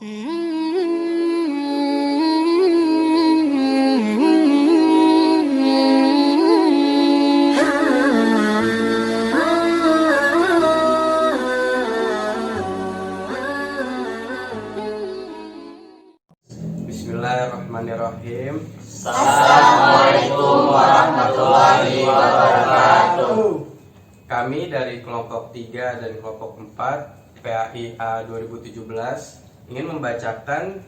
Bismillahirrahmanirrahim. Assalamualaikum warahmatullahi wabarakatuh. Kami dari kelompok 3 dan kelompok 4 PAIA 2017 ingin membacakan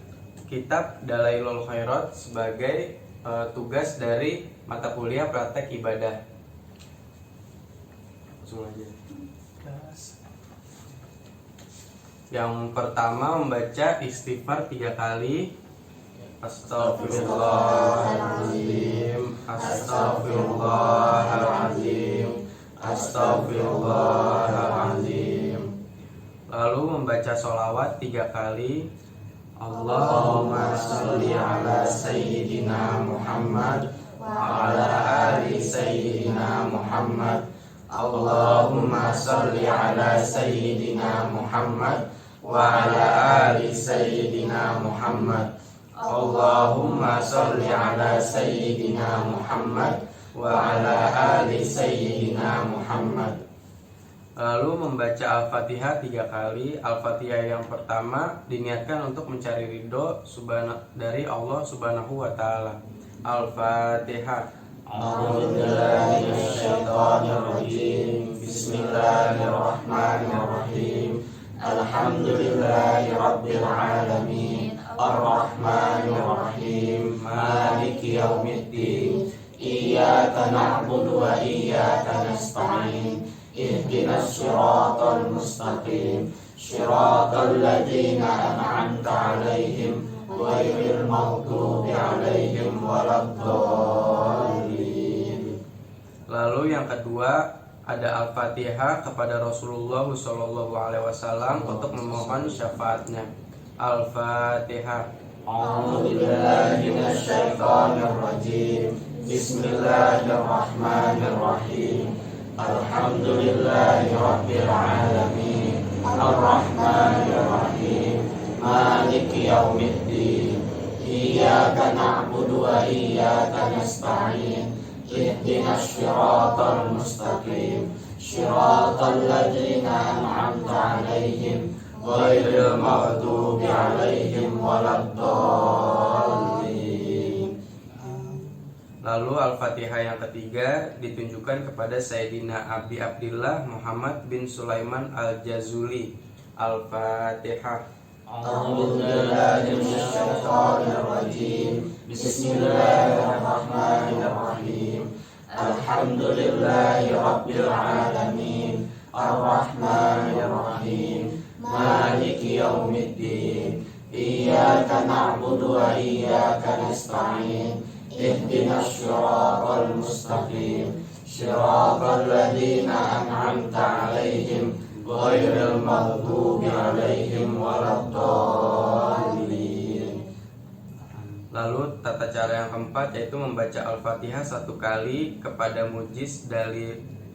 kitab Dalailul Khairat sebagai tugas dari mata kuliah praktek ibadah. Langsung aja. Yang pertama membaca istighfar 3 kali. Astaghfirullahaladzim, astaghfirullahaladzim, astaghfirullahaladzim. Lalu membaca sholawat 3 kali. Allahumma sholli ala sayyidina Muhammad wa ala ali sayyidina Muhammad. Allahumma sholli ala sayyidina Muhammad wa ala ali sayyidina Muhammad. Allahumma sholli ala sayyidina Muhammad wa ala ali sayyidina Muhammad. Lalu membaca Al-Fatihah 3 kali. Al-Fatihah yang pertama diniatkan untuk mencari ridho dari Allah Subhanahu wa taala. Al-Fatihah. A'udzubillahi minasyaitonirrajim. Bismillahirrahmanirrahim. Alhamdulillahi rabbil alamin. Ar-Rahmanir-Rahim. Maliki yaumiddin. Iyyaka na'budu wa iyyaka nasta'in. Ihdinas siratal mustaqim. Shiratal ladzina an'amta 'alaihim ghairil maghdubi 'alaihim waladdallin. Lalu yang kedua ada Al-Fatihah kepada Rasulullah SAW untuk memohon syafaatnya. Al-Fatihah. A'udzubillahi minasyaitonirrajim. Bismillahirrahmanirrahim. Alhamdulillahi rabbil alamin. Ar-Rahmanir-Rahim. Maliki yaumiddin. Iyyaka na'budu wa iyyaka nasta'in. Ihdinas siratal mustaqim. Shiratal ladzina an'amta 'alaihim ghairil maghdubi 'alaihim waladdallin. Lalu Al-Fatihah yang ketiga ditunjukkan kepada Sayyidina Abi Abdillah Muhammad bin Sulaiman Al-Jazuli. Al-Fatihah. A'udzubillahi minasyaitonirrajim. Bismillahirrahmanirrahim. Alhamdulillahi rabbil alamin. Ar-Rahmanir-Rahim. Maliki yaumiddin. Iyyaka na'budu wa iyyaka nasta'in. Ihdinas siratal mustaqim. Shiratal ladzina an'amta 'alaihim ghairil maghdubi 'alaihim waladdallin. Lalu tata cara yang keempat yaitu membaca Al-Fatihah 1 kali kepada mujiz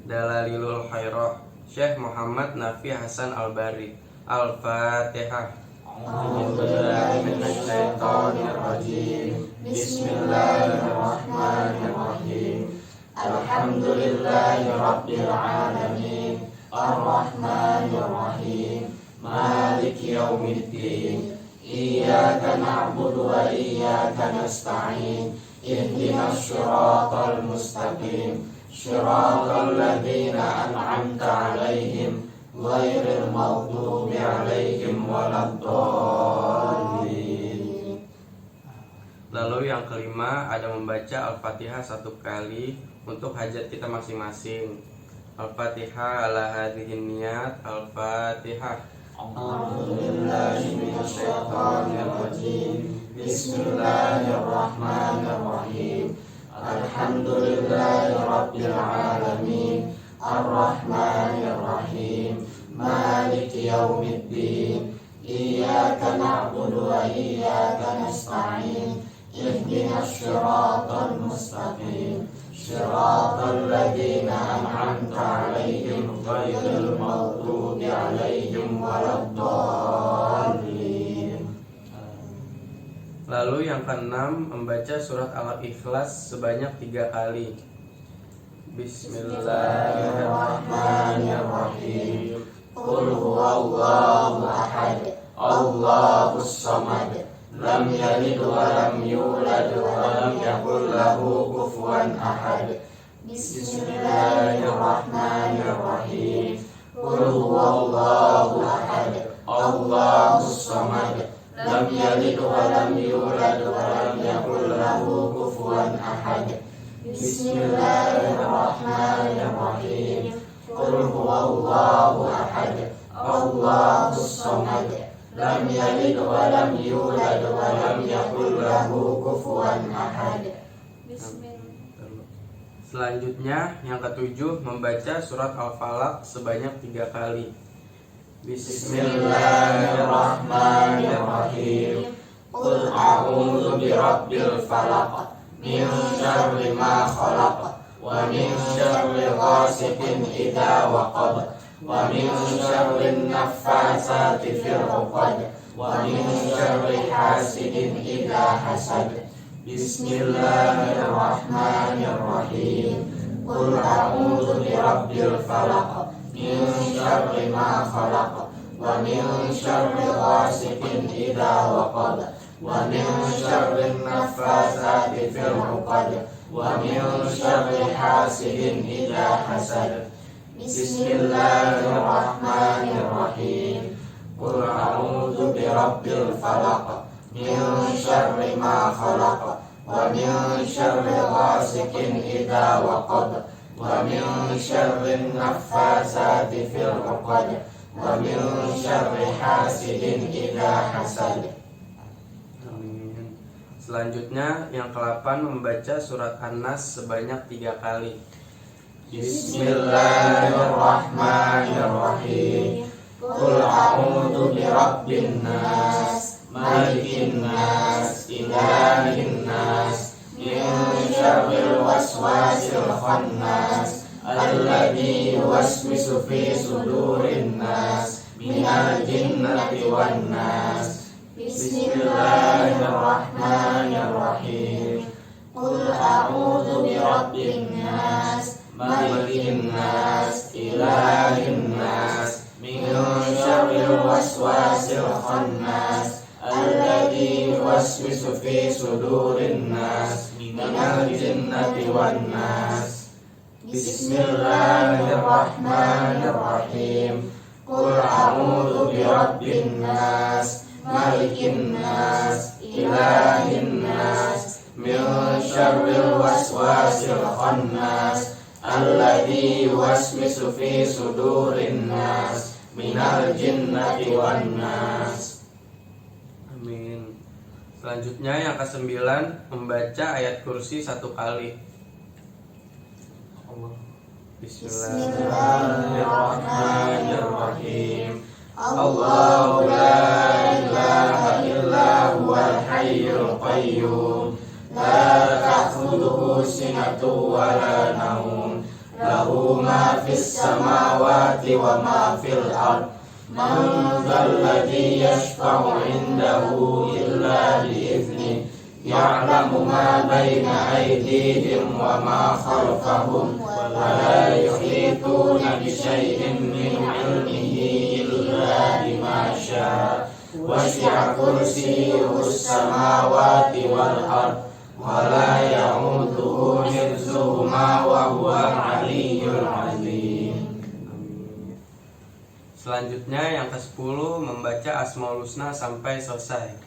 Dalailul Khairat Syekh Muhammad Nafi Hasan Al-Bari. Al-Fatihah. A'udzubillahi minasyaitonirrajim. Bismillahirrahmanirrahim. Alhamdulillahi rabbil alamin. Ar-Rahmanir-Rahim. Maliki yaumiddin. Iyyaka na'budu wa iyyaka nasta'in. Ihdinas siratal mustaqim. Shiratal ladzina an'amta 'alaihim ghairil maghdubi 'alaihim waladdallin. Lalu yang kelima ada membaca Al-Fatihah 1 kali untuk hajat kita masing-masing. Al-Fatihah ala hadhihin niyat. Al-Fatihah. A'udzubillahi minasyaitonirrajim. Bismillahirrahmanirrahim. Alhamdulillahi rabbil alamin. Ar-Rahmanir-Rahim. Maliki yaumiddin. Iyyaka na'budu wa iyyaka nasta'in. Ihdinas siratal mustaqim. Shiratal ladzina an'amta 'alaihim ghairil maghdubi 'alaihim waladdallin. Lalu yang keenam, membaca surat Al-Ikhlas sebanyak 3 kali. Bismillahirrahmanirrahim. Qul huwallahu ahad, Allahus samad, lam yalid wa lam yulad wa lam yakul lahu kufuwan ahad. Bismillahirrahmanirrahim. Qul huwallahu ahad, Allahus samad, lam yalid wa lam yulad wa lam yakul lahu kufuwan ahad. Bismillahirrahmanirrahim. Qul huwallahu ahad, Allahus samad, lam yalid wa lam yulad wa lam yakul lahu kufuwan ahad. Selanjutnya yang ketujuh, membaca surat Al-Falaq sebanyak 3 kali. Bismillahirrahmanirrahim. Qul a'udzu birabbil falaq, min syarri ma khalaq, wa min syarri ghasiqin idza waqab, wa min syarri naffasati fil 'uqad, wa min syarri hasidin idza hasad. Bismillahirrahmanirrahim. Qul a'udzu birabbil falaq, min syarri ma khalaq, wa min syarri ghasiqin idza waqab, wa min syarri naffasati fil 'uqad, wa min syarri hasidin idza hasad. Bismillahirrahmanirrahim. Qul a'udzu birabbil falaq, min syarri ma khalaq, wa min syarri ghasiqin idza waqab, wa min syarri naffasati fil 'uqad, wa min syarri hasidin idza hasad. Amin. Selanjutnya yang ke-8, membaca surat An-Nas sebanyak 3 kali. Bismillahirrahmanirrahim. Qul a'udzu birabbin nas, malikin nas, ilahin nas, min syarril waswasil khannas, alladzi yuwaswisu fi sudurin nas, minal jinnati wan nas. Bismillahirrahmanirrahim. Qul a'udzu birabbin nas, malikin nas, ilahin nas, min syarril waswasil khannas, alladzi yuwaswisu fi sudurin nas, minal jinnati wan nas. Bismillahirrahmanirrahim. Qul a'udzu birabbin nas, malikin nas, ilahin nas, min syarril waswasil khannas, alladzi yuwaswisu fi sudurin nas, minal jinnati wan nas. Amin. Selanjutnya yang ke-9, membaca ayat kursi 1 kali. Bismillahirrahmanirrahim. Allahu la ilaha illa huwal hayyul qayyum, la ta'khudhuhu sinatun wa la nawm, lahu ma fis samawati wa ma fil ard, man dzal ladzi yashfa'u 'indahu illa bi'idznihi, ya'lamu ma baina aydihim wa ma khalfahum, wa la yuhituna bi syai'in min 'ilmihi illa bima syaa, wasi'a kursiyyuhus samawati wal ard, wa la ya'uduhu hifdzuhuma wa huwal 'aliyyul 'azim. Selanjutnya yang ke-10, membaca Asmaul Husna sampai selesai.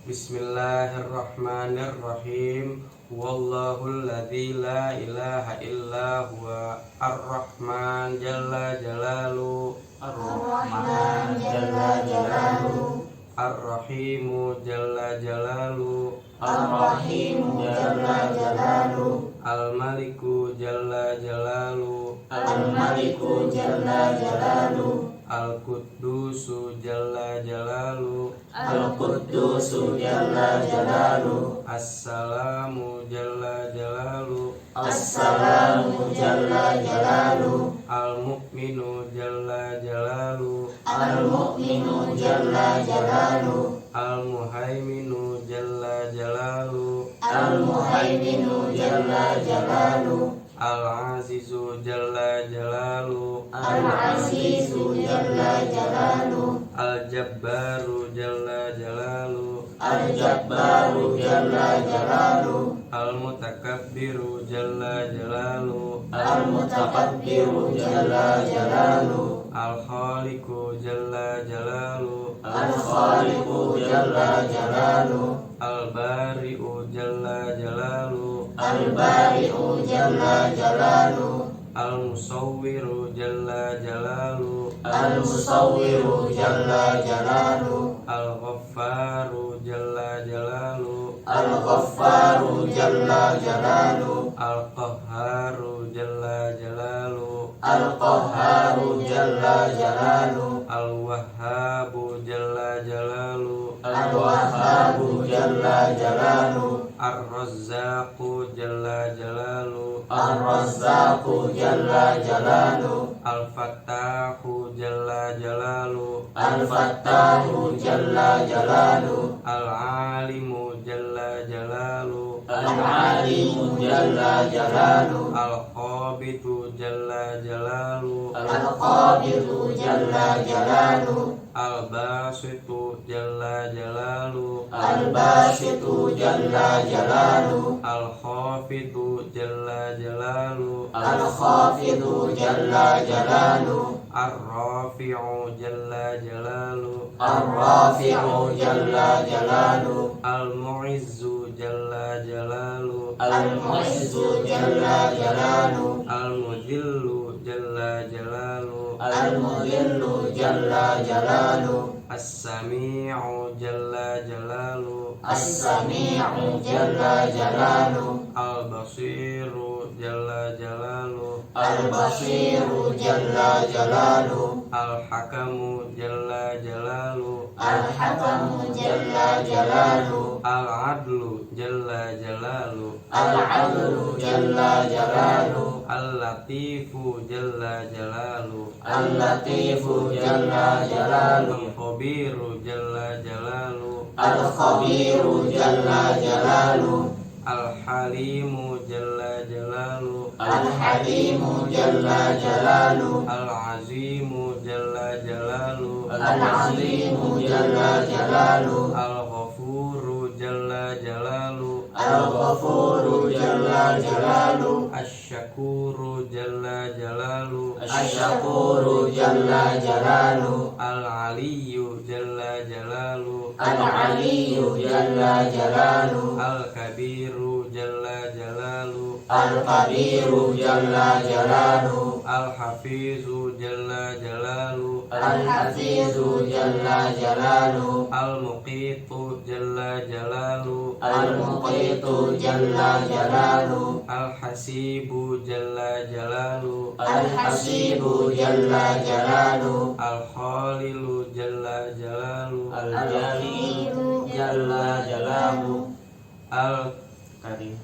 Bismillahirrahmanirrahim. Wallahul ladzi la ilaha illa huwa ar-Rahman jalla jalalu, Ar-Rahman jalla jalaluhu, Ar-Rahimu jalla jalalu, Ar-Rahim jalla jalaluhu, Al-Maliku jalla jalalu, Al-Maliku jalla jalaluhu, Al-Quddusu jalla jalalu, Al-Quddusu jalla jalaluhu, As-Salamu jalla jalalu, As-Salamu jalla jalaluhu, Al-Mu'minu jalla jalla jalaluhu, Al-Mu'minu jalla jalaluhu, Al-Muhaiminu jalla jalaluhu, Al-Muhaiminu jalla jalaluhu, Al-Azizu jalla jalaluhu, Al-Azizu jalla jalaluhu, Al-Jabbaru jalla jalaluhu, Al-Jabbaru jalla jalaluhu, Al-Mutakabbiru jalla jalaluhu, Al-Mutakabbiru jalla jalaluhu, Al-Khaliqu jalla jalaluhu, Al-Khaliqu jalla jalaluhu, Al-Bari'u jalla jalaluhu, Al-Bari'u jalla jalaluhu, Al-Musawwiru jalla jalaluhu, Al-Musawwiru jalla jalaluhu, Al-Ghaffaru jalla jalaluhu, Al-Ghaffaru jalla jalaluhu, Al-Qahharu jalla jalaluhu, Al-Qahharu jalla jalaluhu, Al-Wahhabu jalla jalaluhu, Al-Wahhabu jalla jalaluhu, Ar-Razzaqu jalla jalaluhu, Ar-Razzaqu jalla jalaluhu, Al-Fattahu jalla jalaluhu, Al-Fattahu jalla jalaluhu, Al-Alimu jalla jalaluhu, Al-Alimu jalla jalaluhu, Al-Qabidu jalla jalaluhu, Al-Qabidu jalla jalaluhu, Al-Basitu jalla jalaluhu, Al-Basitu jalla jalaluhu, Al-Khafidu jalla jalaluhu, Al-Khafidu jalla jalaluhu, Ar-Rafi'u jalla jalaluhu, Ar-Rafi'u jalla jalaluhu, Al-Mu'izzu jalla jalaluhu, Al-Mu'izzu jalla jalaluhu, Al-Mudhillu jalla jalaluhu, Al-Mudhillu jalla jalaluhu, As-Sami'u jalla jalaluhu, As-Sami'u jalla jalaluhu, Al-Basiru jalla jalaluhu, Al-Basiru jalla jalaluhu, Al-Hakamu jalla jalaluhu, Al-Hakamu jalla jalaluhu, Al-Adlu jalla jalaluhu, Al-Adlu jalla jalaluhu, Al-Latifu jalla jalaluhu, Al-Latifu jalla jalaluhu, Al-Khabiru jalla jalaluhu, Al-Khabiru jalla jalaluhu, Al-Halimu jalla jalaluhu, Al-Halimu jalla jalaluhu, Al-Azimu jalla jalaluhu, Al-Azimu jalla jalaluhu, Al-Ghafuru jalla jalaluhu, Al-Ghafuru jalla jalaluhu, Asy-Syakuru jalla jalaluhu, Asy-Syakuru jalla jalaluhu, Al-Aliyyu jalla jalaluhu, Al-Aliyyu jalla jalaluhu, Al-Kabiru jalla jalaluhu, Al-Kabiru jalla jalaluhu, Al-Hafizu jalla jalaluhu, Al-Hafizu jalla jalaluhu, Al-Muqitu jalla jalaluhu, Al-Muqitu jalla jalaluhu, Al-Hasibu jalla jalaluhu, Al-Hasibu jalla jalaluhu, Al-Khalilu jalla jalaluhu, Al-Jalilu jalla jalaluhu,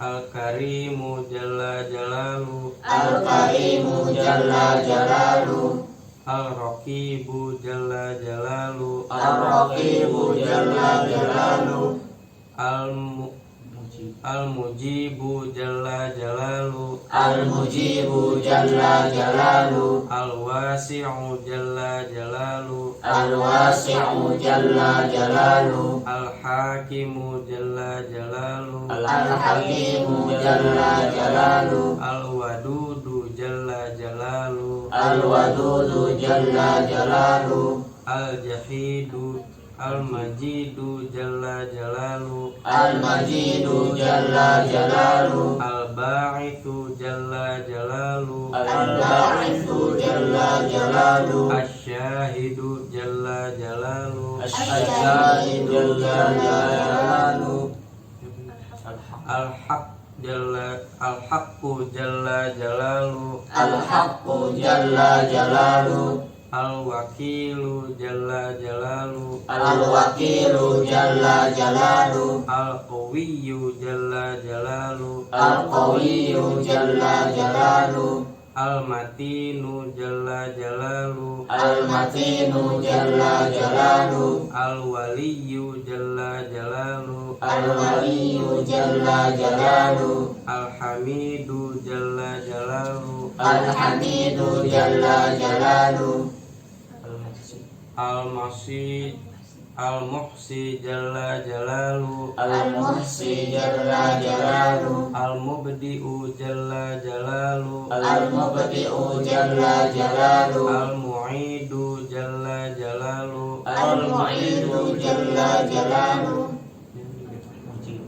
Al-Karimu jalla jalaluhu, Al-Karimu jalla jalaluhu, Al-Raqibu jalla jalaluhu, Ar-Raqibu jalla jalaluhu, Al-Mujibu jalla jalaluhu, Al-Mujibu jalla jalaluhu, Al-Wasi'u jalla jalaluhu, Al-Wasi'u jalla jalaluhu, Al-Hakimu jalla jalaluhu, Al-Hakimu jalla jalaluhu, Al-Wadudu jalla jalaluhu, Al-Wadudu jalla jalaluhu, Al-Jahidu Al-Majidu jalla jalaluhu, Al-Majidu jalla jalaluhu, Al-Ba'ithu jalla jalaluhu, Al-Ba'ithu jalla jalaluhu, Asy-Syahidu jalla jalaluhu, Asy-Syahidu jalla jalaluhu, Al-Haqqu jalla jalaluhu, Al-Haqqu jalla jalaluhu, Al-Wakilu jalla jalaluhu, Al-Wakilu jalla jalaluhu, Al-Qawiyyu jalla jalaluhu, Al-Qawiyyu jalla jalaluhu, Al-Matinu jalla jalalu, Al-Matinu jalla jalalu, Al-Waliyu jalla jalalu, Al-Waliyu jalla jalalu, Al-Hamidu jalla jalalu, Al-Hamidu jalla jalalu, Al-Muhsi jalla jalalu, Al-Muhsi jalla jalalu, Al-Mubdi'u jalla jalalu, Al-Mubdi'u jalla jalalu, Al-Mu'idu jalla jalalu, Al-Mu'idu jalla jalalu,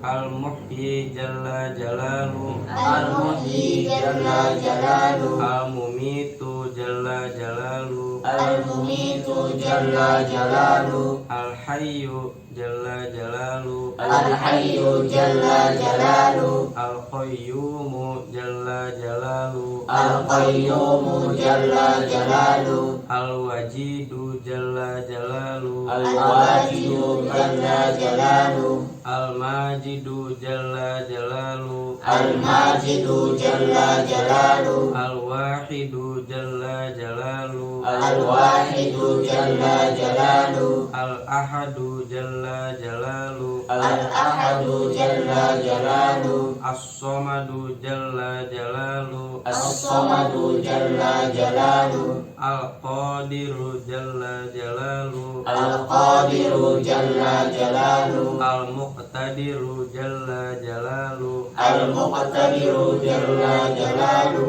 Al-Muhyi jalla jalalu, Al-Muhyi jalla jalalu, Al-Mumitu jalla jalalu, Al-Mumitu jalla jalalu, Al-Hayyu jalla jalalu, Al-Hayyu jalla jalalu, Al-Qayyumu jalla jalalu, Al-Qayyumu jalla jalalu, Al-Wajidu jalla jalalu, Al-Wajidu jalla jalalu, Al-Majidu jalla jalalu, Al-Majidu jalla jalalu, Al-Wahidu jalla jalalu, Al-Wahidu jalla jalalu, Al-Ahadu jalla jalalu, Al-Ahadu jalla jalalu, As-Samadu jalla jalalu, As-Samadu jalla jalalu, Al-Qadiru jalla jalalu, Al-Qadiru jalla jalalu, Al-Muqtadiru jalla jalalu, Al-Muqtadiru jalla jalalu,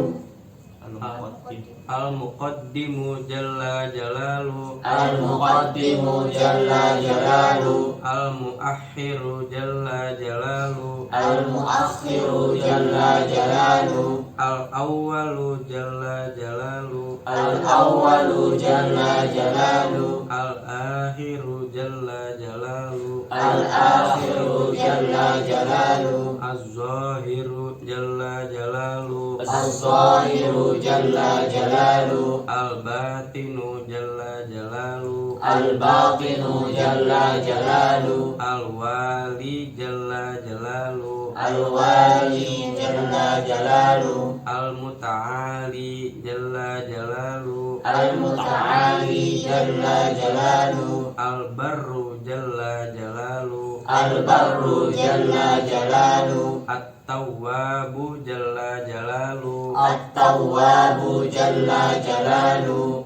Al-Muqaddimu jalla jalalu, Al-Muqaddimu jalla jalalu, Al-Muakhiru jalla jalalu, Al-Muakhiru jalla jalalu, Al-Awwalu jalla jalalu, Al-Awwalu jalla jalalu, Al-Akhiru jalla jalalu, Al-Akhiru jalla jalalu, Az-Zahiru jalla jalalu, Az-Zahiru jalla jalalu, Al-Batinu jalla jalalu, Al-Batinu jalla jalalu, Al-Wali jalla jalalu, Al-Wali jalla jalalu, Al-Muta'ali jalla jalalu, Al-Muta'ali jalla jalalu, Al-Barru jalla jalalu, Al-Barru jalla jalalu, At-Tawwabu jalla jalalu, At-Tawwabu jalla jalalu,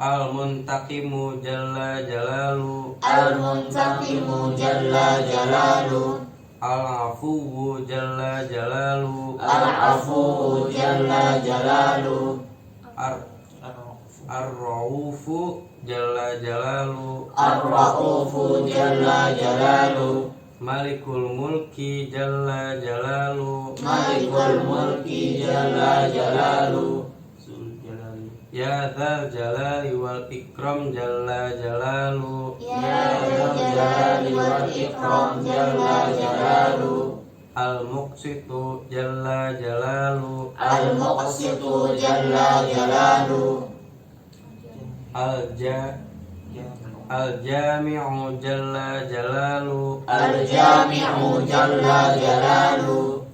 Al-Muntaqimu jalla jalalu, Al-Muntaqimu jalla jalalu, Al-Afuwu jalla jalalu, Al-Afu jalla jalalu, Ar-Raufu jalla jalalu, Ar-Ra'ufu jalla jalalu, Malikul Mulki jalla jalalu, Malikul Mulki jalla jalalu, Ya Dzal Jalali wal Ikram jalla jalalu, Ya Dzal Jalali wal Ikram jalla jalalu, Al-Muqsitu jalla jalalu, Al-Muqsitu jalla jalalu, Al-Jami'u jalla jalalu, Al-Jami'u jalla jalalu,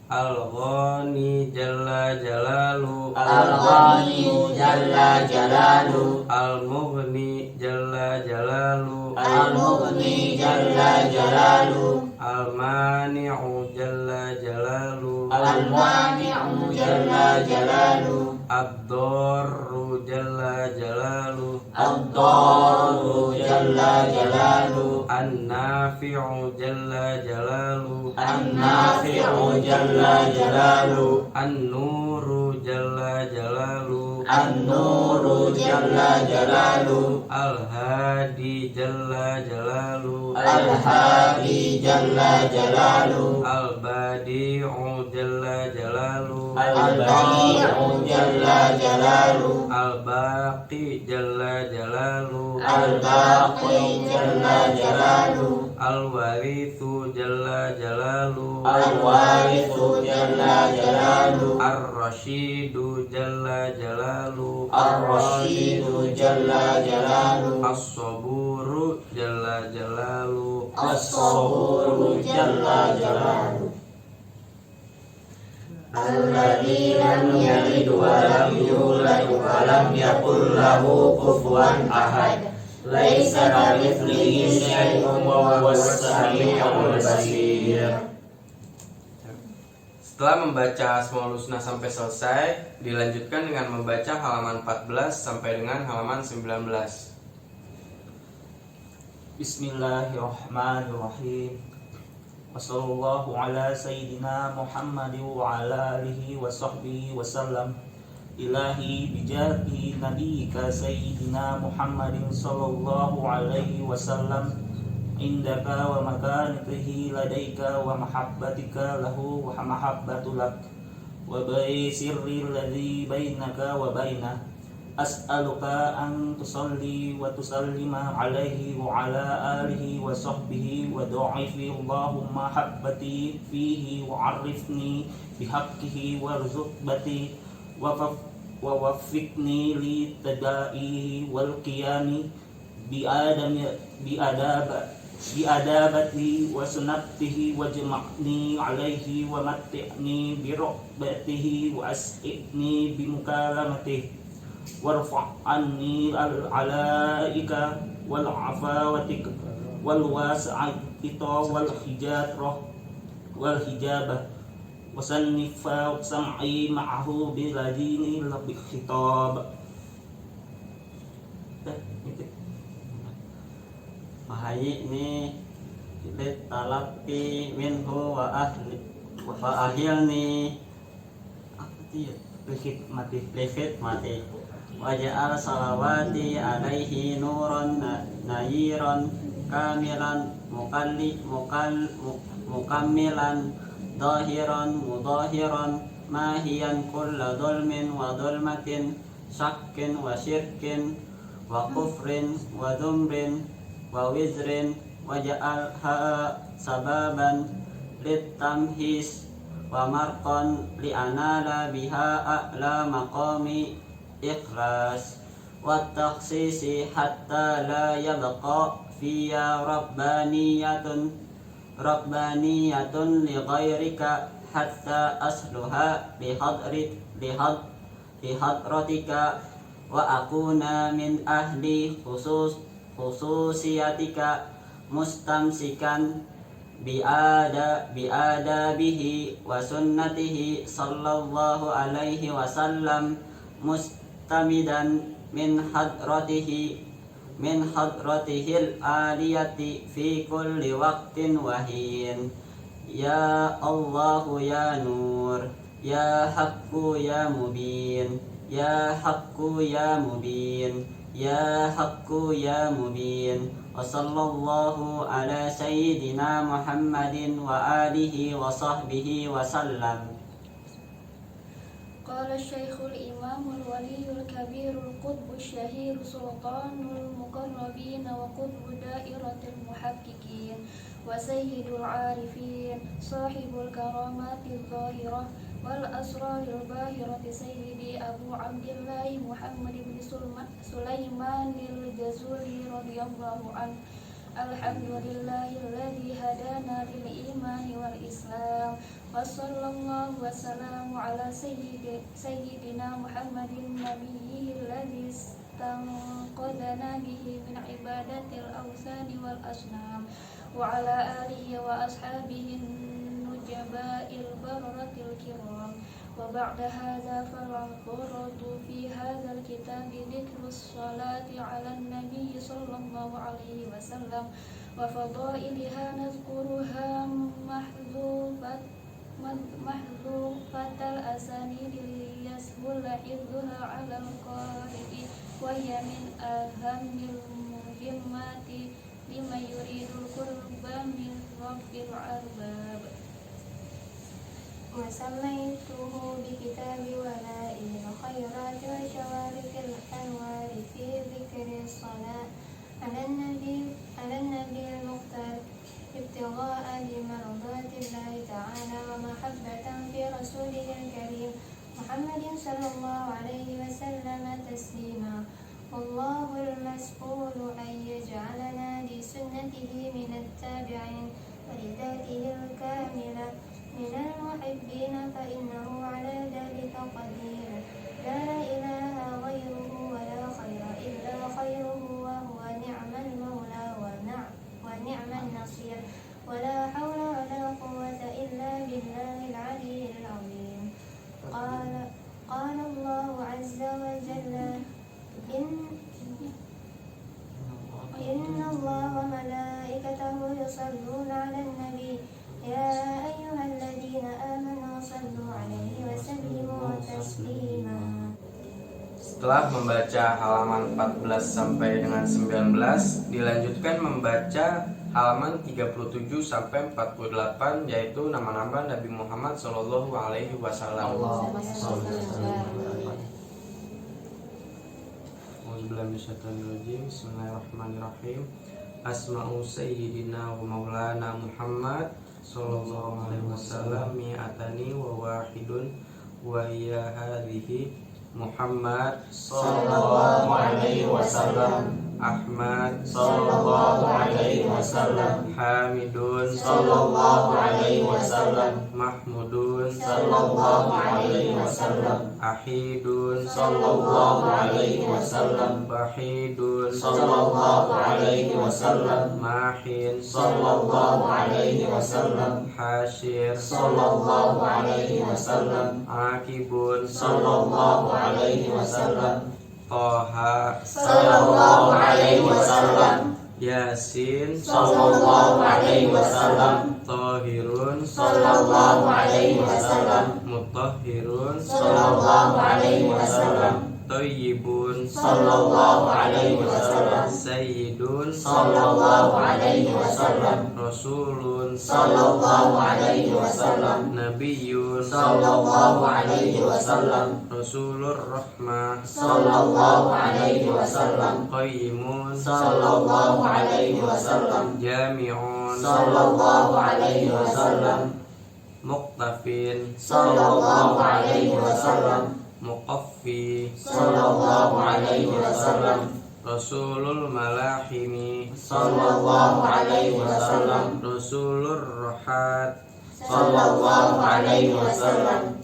Al-Ghani jalla jalalu, Al-Ghani jalla jalalu, Al-Mughni jalla jalalu, Al-Mughni jalla jalalu, Al-Mani'u jalla jalalu, Al-Mani'u jalla jalalu, Ad-Darru jalla jalalu, Ad-Darru jalla jalalu, An-Nafi'u jalla jalalu, An-Nafi'u jalla jalalu, An-Nuru jalla jalalu, An-Nuru jalla jalalu, Al-Hadi jalla jalalu, Al-Hadi jalla jalalu, Al-Badi'u jalla jalalu, Al-Badi'u jalla jalalu, Al-Baqi jalla jalalu, Al-Baqi jalla jalalu, Al-Warithu jalla jalalu, Al-Warithu jalla jalalu, Ar-Rashidu jalla jalalu, Ar-Rashidu jalla jalalu, As-Saburu jalla jalalu, As-Saburu jalla jalalu. Alladzi lam yalid wa lam yulad wa lam yakul lahu kufuwan ahad. Laisa kamitslihi syai'un wa huwas samiul basir. Setelah membaca Asmaul Husna sampai selesai, dilanjutkan dengan membaca halaman 14 sampai dengan halaman 19. Bismillahirrahmanirrahim. Wassallallahu ala sayyidina Muhammad wa ala alihi wa sahbihi wa sallam. Ilahi bijahi nabiyika sayyidina Muhammadin sallallahu alaihi wasallam indaka wa makanatihi ladaika wa mahabbatika lahu wa mahabbatu lak wa bai sirri alladhi bainaka wa bainah. As'aluka an tusalli wa tusallima alaihi wa ala alihi wa sahbihi wa du'ifi Allahumma habbati fihi wa arifni bihaqqihi wa rizqbati wa waffiqni li tadaihi wal qiyami bi adabati wa sunnatihi wa jama'ni alaihi wa matti'ni bi ru'batihi wa as'ibni bi mukalamatihi warfa'anni al-alaika wal afawatika wal wasa'ita wal hijabah wasannifa sam'i ma'ahu biladini lebih khitab. Mahayi ini talaqi minhu wa ahilni lihit mati waja'al salawati alaihi nuran nayiran kamilan mukammilan dahiran mudahiran mahiyan kulla dhulmin wa dhulmatin syakkin wa syirkin wa kufrin wa dhumrin wa wizrin waja'alha sababan litamhis wa marqan li'anala biha a'la maqami ikhlas wa takhsisi hatta la yabqa fiya rabbaniyatun li ghairika hatta asluha lihadratika wa akuna min ahli khususiyatika mustamsikan biadabihi wa sunnatihi sallallahu alaihi wasallam mustamidan min hadratihil aliyati fi kulli waqtin wahin. Ya Allahu ya Nur, ya Haqqu ya Mubin, ya Haqqu ya Mubin, ya Haqqu ya Mubin. Wa sallallahu ala sayyidina Muhammadin wa alihi wa sahbihi wa sallam. قال الشيخ الإمام الولي الكبير القطب الشهير سلطان المقربين وقطب دائرة المحققين وسيد العارفين صاحب الكرامات الظاهرة والأسرار الباهرة سيدي أبو عبد الله محمد بن سليمان الجزولي رضي الله عنه. الحمد لله الذي هدانا للإيمان والإسلام وصلى الله وسلم على سيدنا محمد نبيه الذي استنقذنا به من عبادة الأوثان والأصنام وعلى آله وأصحابه النجباء البررة الكرام. وبعد هذا فالغرض في هذا الكتاب ذكر الصلاة على النبي صلى الله عليه وسلم وفضائلها نذكرها محذوفة الأسانيد ليسهل حفظها على القارئ وهي من أهم المهمات لمن يريد القرب من رب الأرباب. وسميته بكتاب ولائم الخيرات وشوارق الأنوار في ذكر الصلاة على النبي المختار ابتغاء لمرضات الله تعالى ومحبة في رسوله الكريم محمد صلى الله عليه وسلم تسليما. والله المسؤول أن يجعلنا لسنته من التابعين ولذاته الكاملة من المحبين فإنه يصلون على النبي يا أيها الذين آمنوا صلوا عليه وسلموا تسليما. Setelah membaca halaman 14 sampai dengan 19, dilanjutkan membaca halaman 37 sampai 48, yaitu nama-nama Nabi Muhammad Shallallahu Alaihi Wasallam. Bismillahirrahmanirrahim. Asma'u Sayyidina wa Maulana Muhammad Sallallahu Alaihi Wasallam mi'atani wa wahidun wa iya hadhihi Muhammad Sallallahu Alaihi Wasallam, Ahmad Sallallahu Alaihi Wasallam, Hamidun Sallallahu Alaihi Wasallam, Mahmudun Sallallahu Alaihi Wasallam, Ahidun Sallallahu Alaihi Wasallam, Wahidun Sallallahu Alaihi Wasallam, Mahin Sallallahu Alaihi Wasallam, Hashir Sallallahu Alaihi Wasallam, Akibun Sallallahu Alaihi Wasallam, Toha Sallallahu Alaihi Wasallam, Yasin Sallallahu Alaihi Wasallam, Tohirun Sallallahu Alaihi Wasallam, Mutahhirun Sallallahu Alaihi Wasallam, Thayyibun Sallallahu Alaihi Wasallam, Sayyidun Sallallahu Alaihi Wasallam, Rasulun Sallallahu Alaihi Wasallam, Nabiyyun Sallallahu Alaihi Wasallam, Rasulur Rahmah Sallallahu Alaihi Wasallam, Qayyimun Sallallahu Alaihi Wasallam, Jami'un Sallallahu Alaihi Wasallam, Muqtafin Sallallahu Alaihi Wasallam, Muqaffi Sallallahu Alaihi Wasallam, Rasulul Malahimi Sallallahu Alaihi Wasallam, Rasulur Rahat Sallallahu Alaihi Wasallam,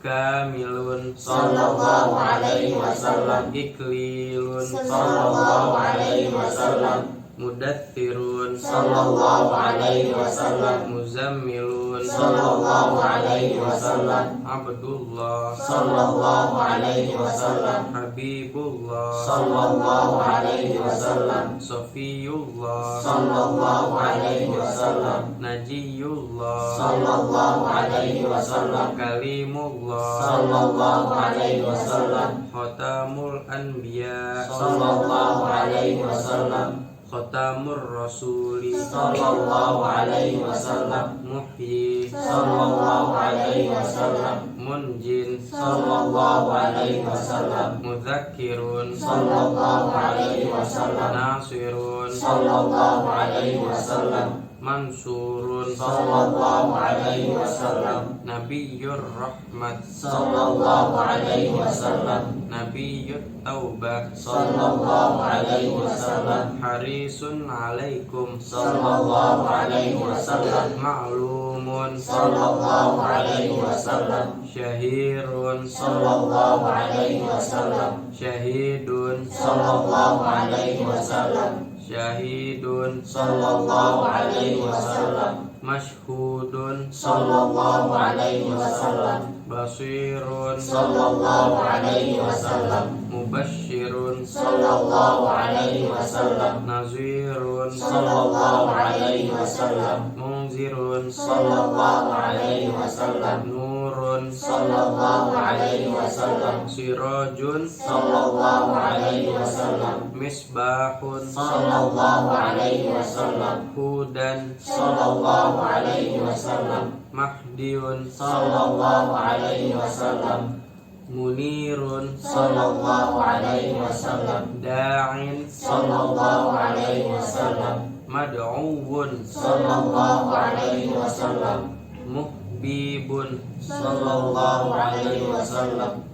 Kamilun Sallallahu Alaihi Wasallam, Iklilun Sallallahu Alaihi Wasallam, Mudaththirun Sallallahu Alaihi Wasallam, Muzammilun Sallallahu Alaihi Wasallam, Abdullah Sallallahu Alaihi Wasallam, Habibullah Sallallahu Alaihi Wasallam, Safiyullah Sallallahu Alaihi Wasallam, Najiyullah Sallallahu Alaihi Wasallam, Kalimullah Sallallahu Alaihi Wasallam, Khatamul Anbiya Sallallahu Alaihi Wasallam, Khatamur Rasuli Sallallahu Alaihi Wasallam, Muhyi Sallallahu Alaihi Wasallam, Munjin Sallallahu Alaihi Wasallam, Mudzakkirun Sallallahu Alaihi Wasallam, Nasirun Sallallahu Alaihi Wasallam, Mansurun Sallallahu Alaihi Wasallam, Nabiyyur Rahmat Sallallahu Alaihi Wasallam, Nabiyyut Taubah Sallallahu Alaihi Wasallam, Harisun alaikum Sallallahu Alaihi Wasallam, Ma'lumun Sallallahu Alaihi Wasallam, Syahirun Sallallahu Alaihi Wasallam, Syahidun Sallallahu Alaihi Wasallam, Syahidun Sallallahu Alaihi Wasallam, Mashhudun Sallallahu Alaihi Wasallam, Basirun Sallallahu Alaihi Wasallam, Mubashshirun Sallallahu Alaihi Wasallam, Nazirun Sallallahu Alaihi Wasallam, Munzirun Sallallahu Alaihi Wasallam, Nurun Sallallahu Alaihi Wasallam, Sirajun Sallallahu Alaihi Wasallam, Misbahun Sallallahu Alaihi Wasallam, Hudan Sallallahu Alaihi Wasallam, Mahdiyun Sallallahu Alaihi Wasallam, Munirun Sallallahu Alaihi Wasallam, Da'in Sallallahu Alaihi Wasallam, Mad'uun Sallallahu Alaihi Wasallam, Muhbibun Sallallahu Alaihi Wasallam,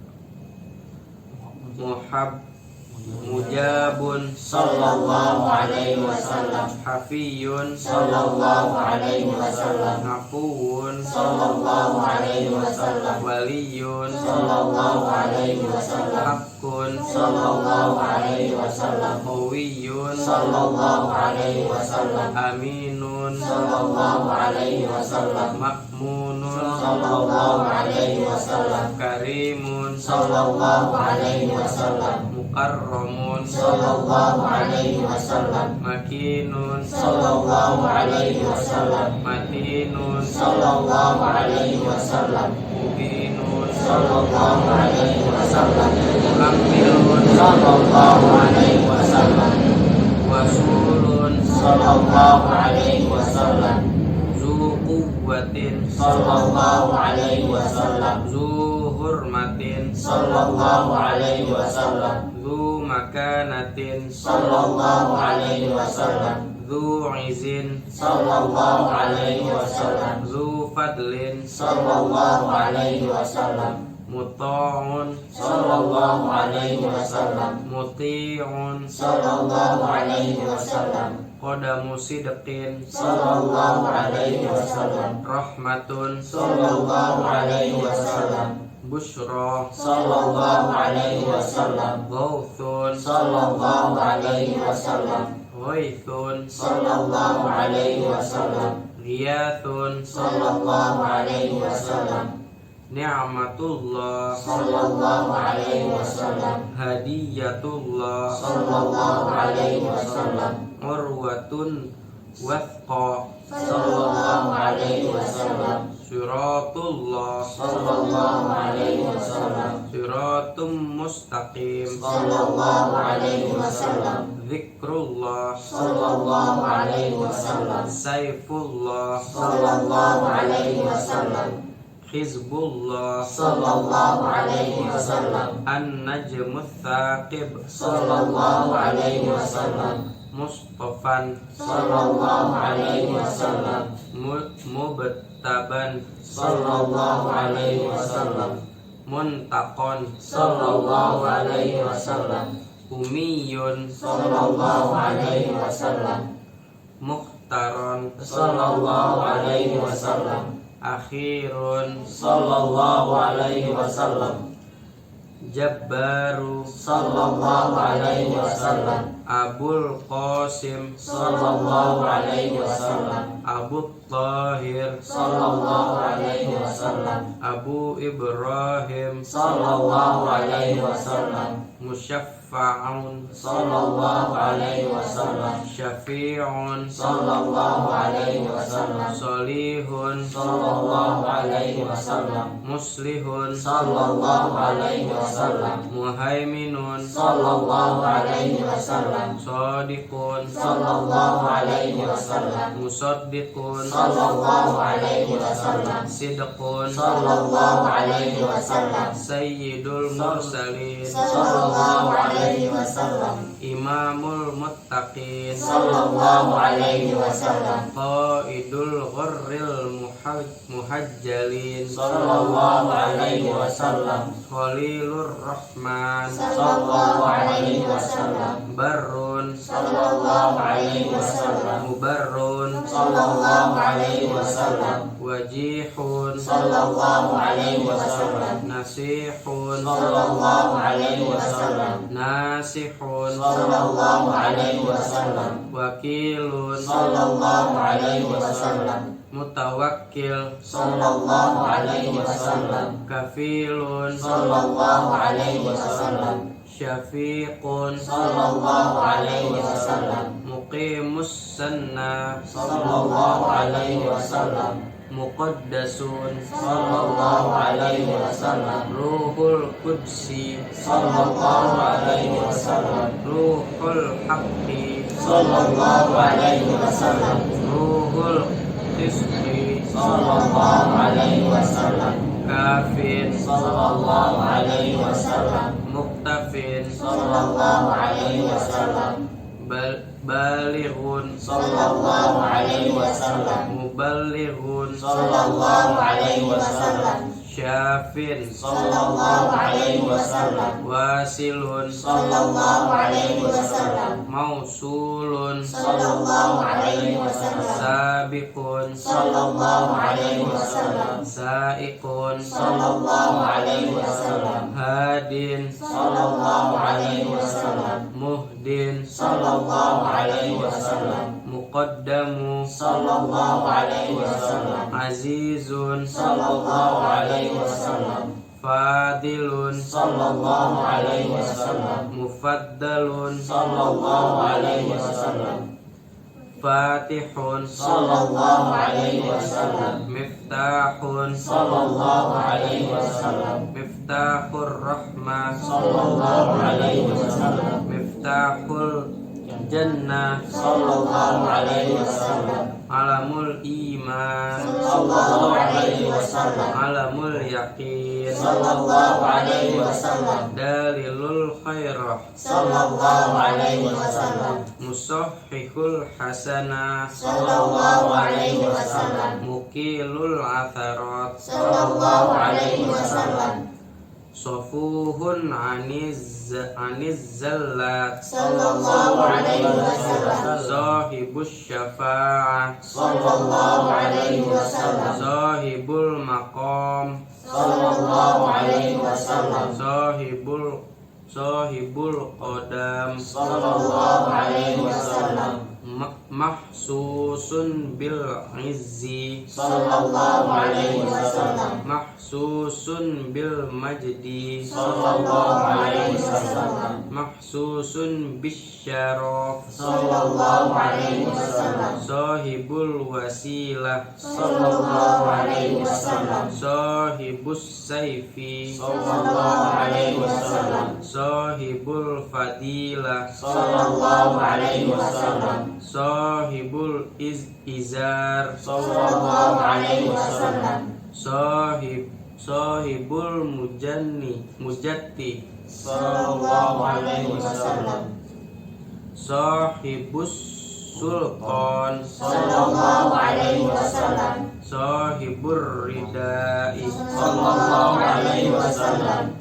Mujabun Sallallahu Alaihi Wasallam, Hafiyun Sallallahu Alaihi Wasallam, Afuwun Sallallahu Alaihi Wasallam, Waliyun Sallallahu Alaihi Wasallam, Haqqun Sallallahu Alaihi Wasallam, Qawiyun Sallallahu Alaihi Wasallam, Aminun Sallallahu Alaihi Wasallam, Munun sallallahu alaihi wasallam, Karimun sallallahu alaihi wasallam, Mukarramun sallallahu alaihi wasallam, Makinun sallallahu alaihi wasallam, Matinun sallallahu alaihi wasallam, Mubinun sallallahu alaihi wasallam, Mukammilun sallallahu alaihi wasallam, Wasulun sallallahu alaihi wasallam, Zu quwwatin sallallahu alaihi wasallam, Zu hurmatin sallallahu alaihi wasallam, Zu makanatin sallallahu alaihi wasallam, Zu izin sallallahu alaihi wasallam, Zu fadlin sallallahu alaihi wasallam, Muta'un sallallahu alaihi wasallam, Muti'un sallallahu alaihi wasallam, Qadamu sidqin sallallahu alaihi wasallam, Rahmatun sallallahu alaihi wasallam, Bushra sallallahu alaihi wasallam, Gauthun sallallahu alaihi wasallam, Ghaithun sallallahu alaihi wasallam, Ghiyathun sallallahu alaihi wasallam, Ni'matullah sallallahu alaihi wasallam, Hadiyatullah sallallahu alaihi wasallam, Urwatun Wathqa sallallahu alaihi wasallam, Siratullah sallallahu alaihi wasallam, Siratum mustaqim sallallahu alaihi wasallam, Zikrullah sallallahu alaihi wasallam, Saifullah sallallahu alaihi wasallam, Hizbullah sallallahu alaihi wasallam, An-Najmus Thaqib sallallahu alaihi wasallam, Mustafan sallallahu alaihi wasallam, Mubtaban sallallahu alaihi wasallam, Muntaqon sallallahu alaihi wasallam, Umiyun sallallahu alaihi wasallam, Mukhtaron sallallahu alaihi wasallam, Akhirun sallallahu alaihi wasallam, Jabbaru sallallahu alaihi wasallam, Abul Qasim sallallahu alaihi wasallam, Abu Tahir sallallahu alaihi wasallam, Abu Ibrahim sallallahu alaihi wasallam, Musyaffa'un sallallahu alaihi wasallam, Syafi'un sallallahu alaihi wasallam, Solihun sallallahu alaihi wasallam, Muslihun sallallahu alaihi wasallam, Muhaiminun sallallahu alaihi wasallam, Sadiqun sallallahu alaihi wasallam, Musaddiqun sallallahu alaihi wasallam, Sidqun sallallahu alaihi wasallam, Sayyidul Mursalin sallallahu alaihi wasallam, Imamul Muttaqin sallallahu alaihi wasallam, Qaidul Ghurril Muhajjalin sallallahu alaihi wasallam, Khalilur Rahman sallallahu alaihi wasallam, Barrun sallallahu alaihi wasallam, Mubarrun sallallahu alaihi wasallam, Wajihun sallallahu alaihi wasallam, Nasihun sallallahu alaihi wasallam, Nasihun sallallahu alaihi wasallam, Wakilun sallallahu alaihi wasallam, Mutawakkil sallallahu alaihi wasallam, Kafilun sallallahu alaihi wasallam, Syafiqun sallallahu alaihi wasallam, Muqimus Sanna sallallahu alaihi wasallam, Muqaddasun sallallahu alaihi wasallam, Ruhul Qudsi sallallahu alaihi wasallam, Ruhul Haqqi sallallahu alaihi wasallam, Ruhul Qisqi sallallahu alaihi wasallam, Kafin sallallahu alaihi wasallam, Muktafin sallallahu alaihi wasallam, Balighun sallallahu alaihi wasallam, Muballighun sallallahu alaihi wasallam, Syafin sallallahu alaihi wasallam, Wasilun sallallahu alaihi wasallam, Mausulun sallallahu alaihi wasallam, Sabiqun sallallahu alaihi wasallam, Saiqun sallallahu alaihi wasallam, Hadin sallallahu alaihi wasallam, Muhdin sallallahu alaihi wasallam, muqaddamu sallallahu alaihi wasallam, azizun sallallahu alaihi wasallam, fadilun sallallahu alaihi wasallam, mufaddalun sallallahu alaihi wasallam, fatihun sallallahu alaihi wasallam, miftahun sallallahu alaihi wasallam, miftahur rahmah sallallahu alaihi wasallam, miftahul jannah sallallahu alaihi wasallam, alamul iman sallallahu alaihi wasallam, alamul yakin sallallahu alaihi wasallam, dalilul khairah sallallahu alaihi wasallam, musahhihul hasanah sallallahu alaihi wasallam, mukilul atharat sallallahu alaihi wasallam, sofuhun aniz zallat sallallahu alaihi wasallam, sahibus syafa'ah sallallahu alaihi wasallam, sahibul maqam sallallahu alaihi wasallam, sahibul qadam sallallahu alaihi wasallam, mahsusun bil izzi sallallahu alaihi wasallam, mahsusun bil majdi sallallahu alaihi wasallam, mahsusun bis syaraf sallallahu alaihi wasallam, sahibul wasilah sallallahu alaihi wasallam, sahibus sayfi sallallahu alaihi wasallam, sahibul fadilah sallallahu alaihi wasallam, sahibul izar sallallahu alaihi wasallam, sahibul mujatti sallallahu alaihi wasallam, sahibus sultan sallallahu alaihi wasallam, sahibur ridai sallallahu alaihi wasallam,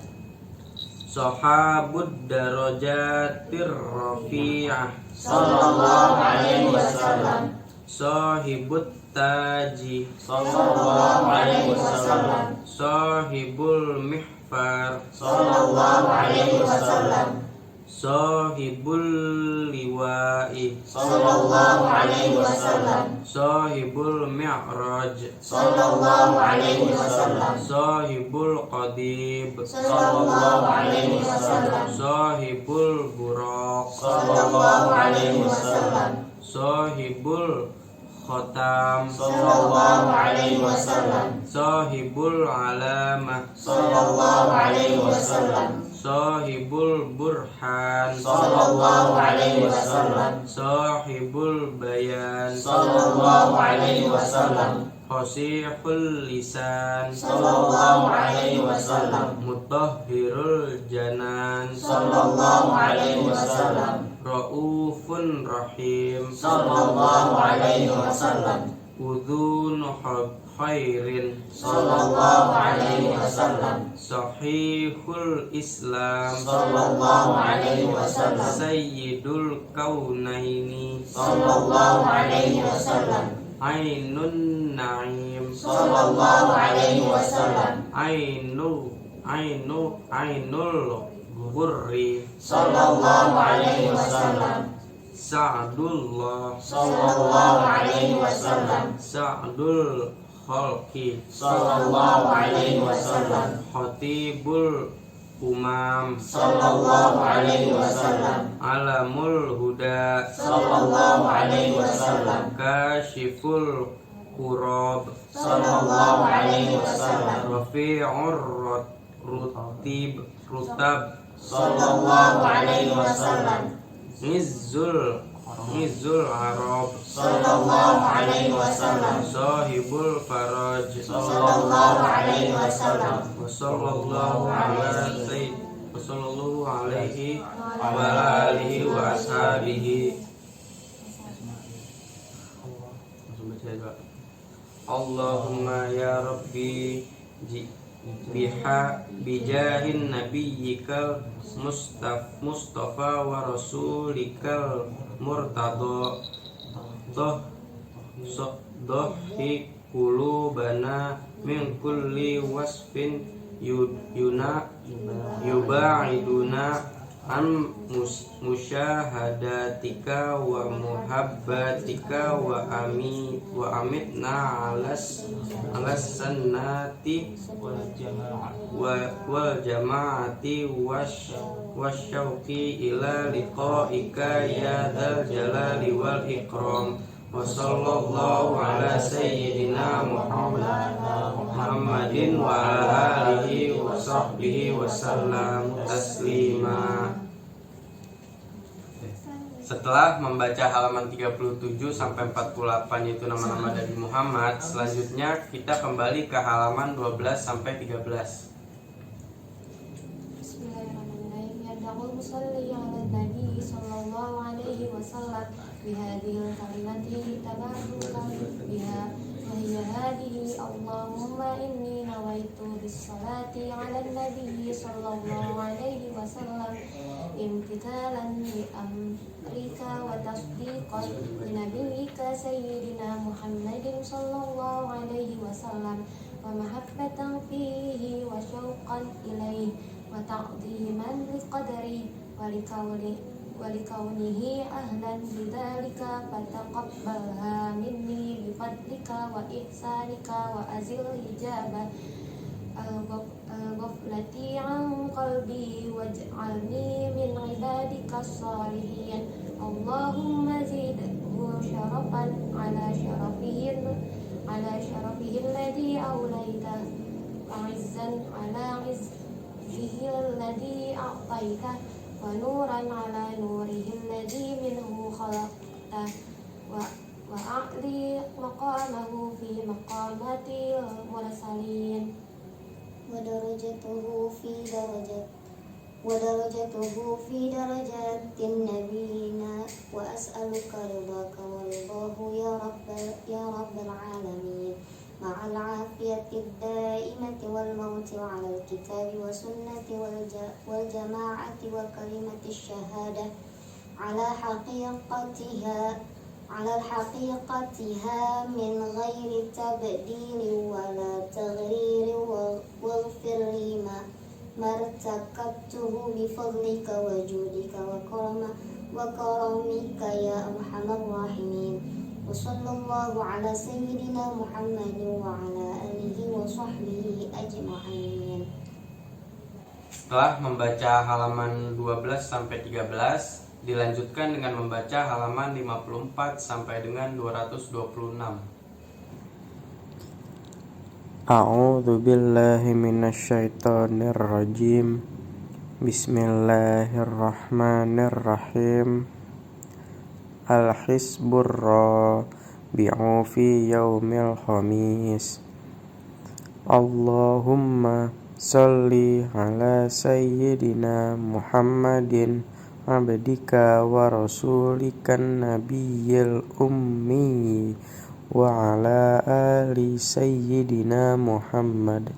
sahabud darajatir rafi'ah sallallahu alaihi wasallam, sahibut taji sallallahu alaihi wasallam, sahibul mihfar sallallahu alaihi wasallam, sahibul liwa'i sallallahu alaihi wasallam, sahibul mi'raj sallallahu alaihi wasallam, sahibul qadib sallallahu alaihi wasallam, sahibul buraq sallallahu alaihi wasallam, sahibul khotam sallallahu alaihi wasallam, sahibul alamah sallallahu alaihi wasallam, sahibul burhan sallallahu alaihi wasallam, sahibul bayan sallallahu alaihi wasallam, fasihul lisan sallallahu alaihi wasallam, mutahhirul janan sallallahu alaihi wasallam, raufun rahim sallallahu alaihi wasallam, udhun khairin sallallahu alaihi wasallam, sahihul islam sallallahu alaihi wasallam, sayyidul kaunaini sallallahu alaihi wasallam, ainun naim sallallahu alaihi wasallam, ainul ghurri sallallahu alaihi wasallam, sa'dullah sallallahu alaihi wasallam, sa'dul khalqi sallallahu alaihi wasallam, khatibul umam sallallahu alaihi wasallam, alamul huda sallallahu alaihi wasallam, kashiful kurab sallallahu alaihi wasallam, rafi'ur rutab sallallahu alaihi wasallam, Izzul Arab sallallahu alaihi wasallam, sahibul faraj sallallahu alaihi wasallam, wa sallallahu alaihi wa ala alihi wa ashabihi. Allahumma ya Rabbi bijahin nabiyyikal Mustafa wa rasulikal murtado dohi kulubana min kulli wasfin yuba'iduna an musyahadatika wa muhabbatika wa amitna alas sannati wal jamaati wasyauqi ila liqaika ya dzal jalali wal ikram. Wa sallallahu ala sayyidina Muhammadin wa ala alihi wa sahbihi wa sallam taslima. Setelah membaca halaman 37 sampai 48 yaitu nama-nama Nabi Muhammad, selanjutnya kita kembali ke halaman 12 sampai 13. Bismillahirrahmanirrahim. Yad'u musalli 'ala nabi sallallahu alaihi wasallam bihadhil kalimati tabarrukan biha wa hiya hadhihi Allahumma inni nawaitu bis-salati 'ala nabi sallallahu alaihi wasallam imtithalan li amrika wa tasdiqan li nabiyyika sayyidina Muhammadin sallallahu alaihi wasallam wa mahabbatan fihi wa syauqan ilaihi wa ta'dhiman liqadri wa likaunihi ahlan bidzalika fataqabbalha minni bifadlika wa ihsanika wa azil hijaba al-ghaflati an qalbi waj'alni min ibadika as-salihin. Allahumma zidhu syarafan ala syarafihi alladhi awlaita wa izzan ala izzihi alladhi a'taita wa nuran ala nurihi alladhi minhu khalaqta wa a'li maqamahu fi maqamati mursalin wa darajatuhu fi darajatin nabiyina wa as'aluka ridaka wa ridahu ya rabbal alamin ma'al afiyati daimati wal mauti wa 'alal kitabi wa sunnati wal jama'ati wa kalimati syahada 'ala haqiqatiha min ghairi tabdili wa la taghriri waghfir li ma martakabtuhu bi fadlika wa judika wa karamika ya arhamar rahimin. Wa sallallahu ala sayyidina Muhammadin wa ala alihi wa sahbihi ajma'in. Setelah membaca halaman 12 sampai 13, dilanjutkan dengan membaca halaman 54 sampai dengan 226. A'udzu billahi minasyaitonir rajim. Bismillahirrahmanirrahim. Al-Hizbur Rabi'u fi yaumil khamis. Allahumma salli ala sayyidina Muhammadin abdika wa rasulikan nabiyyil ummi wa ala ali sayyidina Muhammad.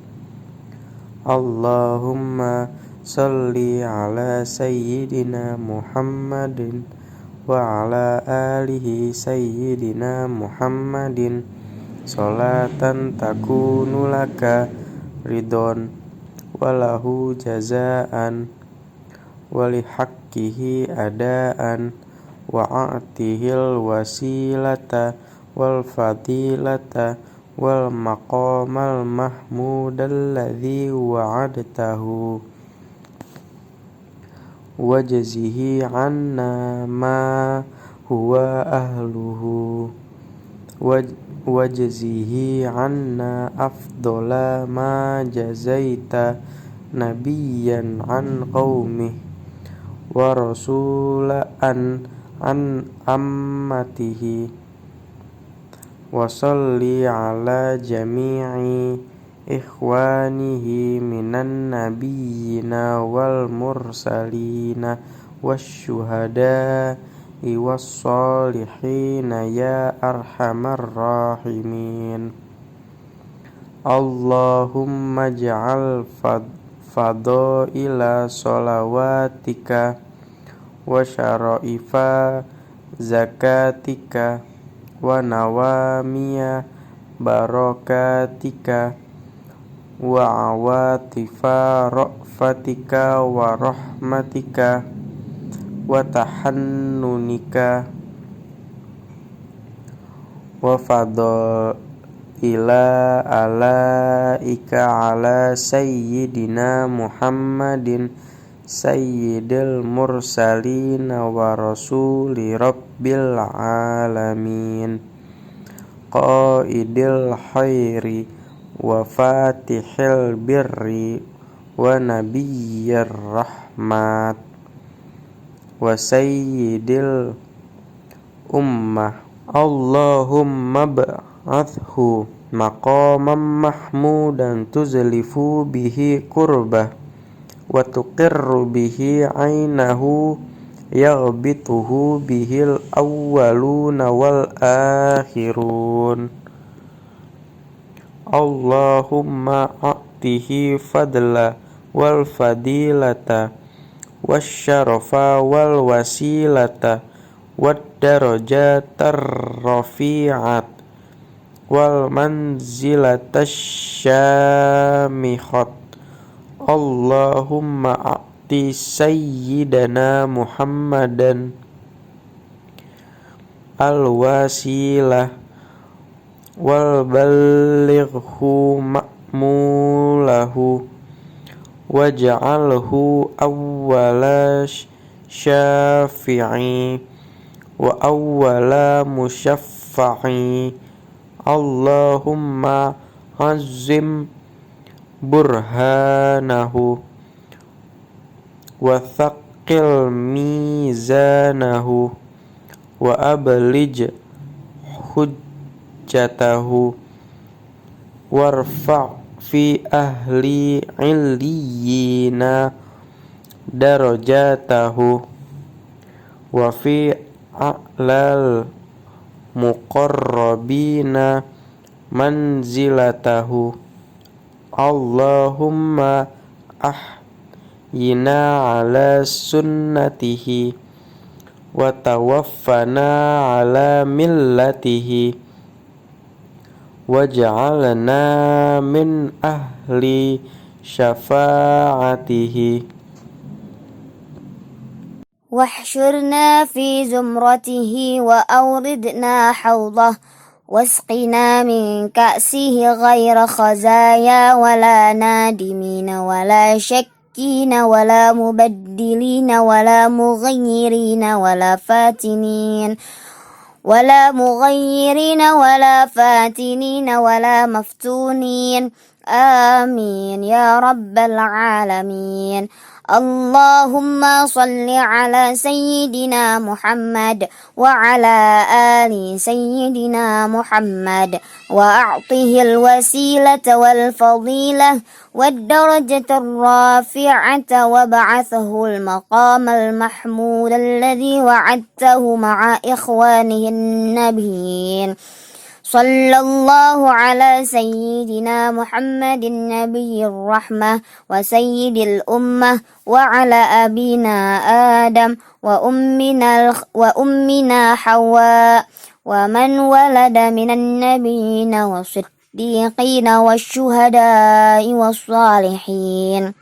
Allahumma salli ala sayyidina Muhammadin wa ala alihi sayyidina Muhammadin sholatan takunu laka ridon walahu jazaan walihaqqihi adaan wa a'tihil wasilata wal fadilata wal maqamal mahmudal ladzi wa'adtahu wajzihi anna ma huwa ahluhu wajzihi anna afdala ma jazaita nabiyyan an qaumih wa rasulan an ammatihi wa salli ala jami'i ikhwanihi minan nabiyyina wal mursalina wasyuhada'i wassolihina ya arhamar rahimin. Allahumma ja'al fadaila sholawatika wa syara'ifa zakatika wa nawamiya barakatika wa awatifa ra'fatika wa rahmatika wa tahannunika wa fadaila alaika ala sayyidina Muhammadin sayyidil mursalin wa rasuli rabbil alamin qaidil khairi wa fatihil birri wa nabiyyir rahmat wa sayyidil ummah. Allahumma ba'athhu maqaman mahmudan tuzlifu bihi qurbah wa tuqirru bihi aynahu yaghbituhu bihil awwaluna wal akhirun. Allahumma a'tihi fadla wal fadilata wasyarafa wal wasilata wad darajatar rafi'at wal manzilatas syamikhat. Allahumma a'ti sayyidana Muhammadan al wasilah wal ballighu ma'mulahu waj'alhu awwala syafi'i wa awwala musyaffa'i. Allahumma azim burhanahu wa thaqqil mizanahu wa ablij hujjatahu warfa' fi ahli illiyina darajatahu wa fi a'lal muqarrabina manzilatahu. Allahumma ahyina ala sunnatihi wa tawaffana ala millatihi waj'alna min ahli syafa'atihi. واحشرنا في زمرته وأوردنا حوضه واسقنا من كأسه غير خزايا ولا نادمين ولا شكين ولا مبدلين ولا مغيرين ولا فاتنين ولا مفتونين. آمين يا رب العالمين. اللهم صل على سيدنا محمد وعلى آل سيدنا محمد وأعطه الوسيلة والفضيلة والدرجة الرافعة وابعثه المقام المحمود الذي وعدته مع إخوانه النبيين. صلى الله على سيدنا محمد النبي الرحمة وسيد الأمة وعلى أبينا آدم وأمنا حواء ومن ولد من النبيين والصديقين والشهداء والصالحين.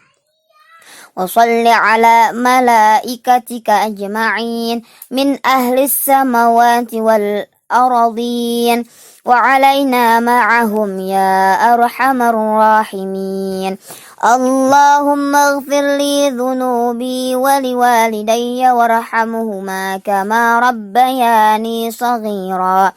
وصل على ملائكتك أجمعين من أهل السماوات والأرضين وعلينا معهم يا أرحم الراحمين. اللهم اغفر لي ذنوبي ولوالدي وارحمهما كما ربياني صغيرا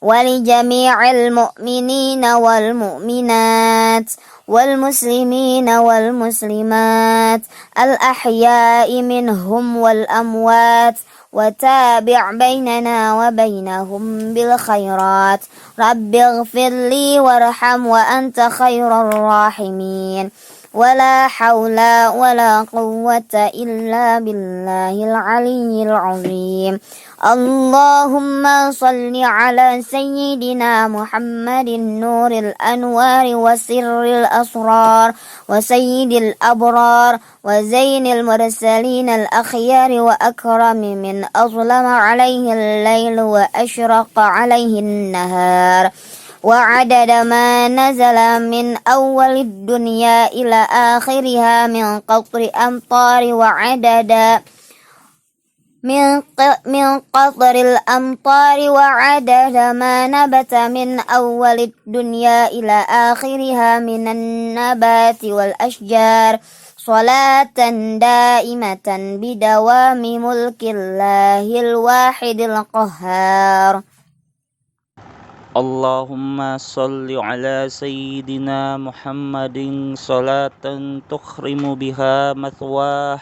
ولجميع المؤمنين والمؤمنات والمسلمين والمسلمات الأحياء منهم والأموات وتابع بيننا وبينهم بالخيرات. رب اغفر لي وارحم وأنت خير الراحمين. ولا حول ولا قوة إلا بالله العلي العظيم. اللهم صل على سيدنا محمد نور الأنوار وسر الأسرار وسيد الأبرار وزين المرسلين الأخيار وأكرم من أظلم عليه الليل وأشرق عليه النهار وعدد ما نزل من أول الدنيا إلى آخرها من قطر أمطار من قطر الأمطار وعدد ما نبت من أول الدنيا إلى آخرها من النبات والأشجار صلاة دائمة بدوام ملك الله الواحد القهار. اللهم صل على سيدنا محمد صلاة تخرم بها مثواه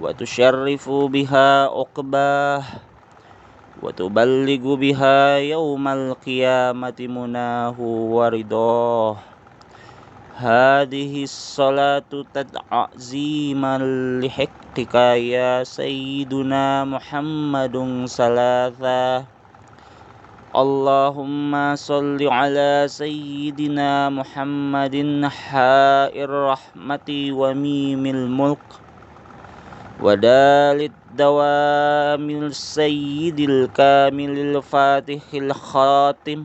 وتشرف بها عقباه وتبلغ بها يوم القيامة مناه ورضاه. هذه الصلاة تعظيما لحقك يا سيدنا محمد ثلاثة. اللهم صل على سيدنا محمد حاء الرحمة وميم الملك ودال الدوام السيد الكامل الفاتح الخاتم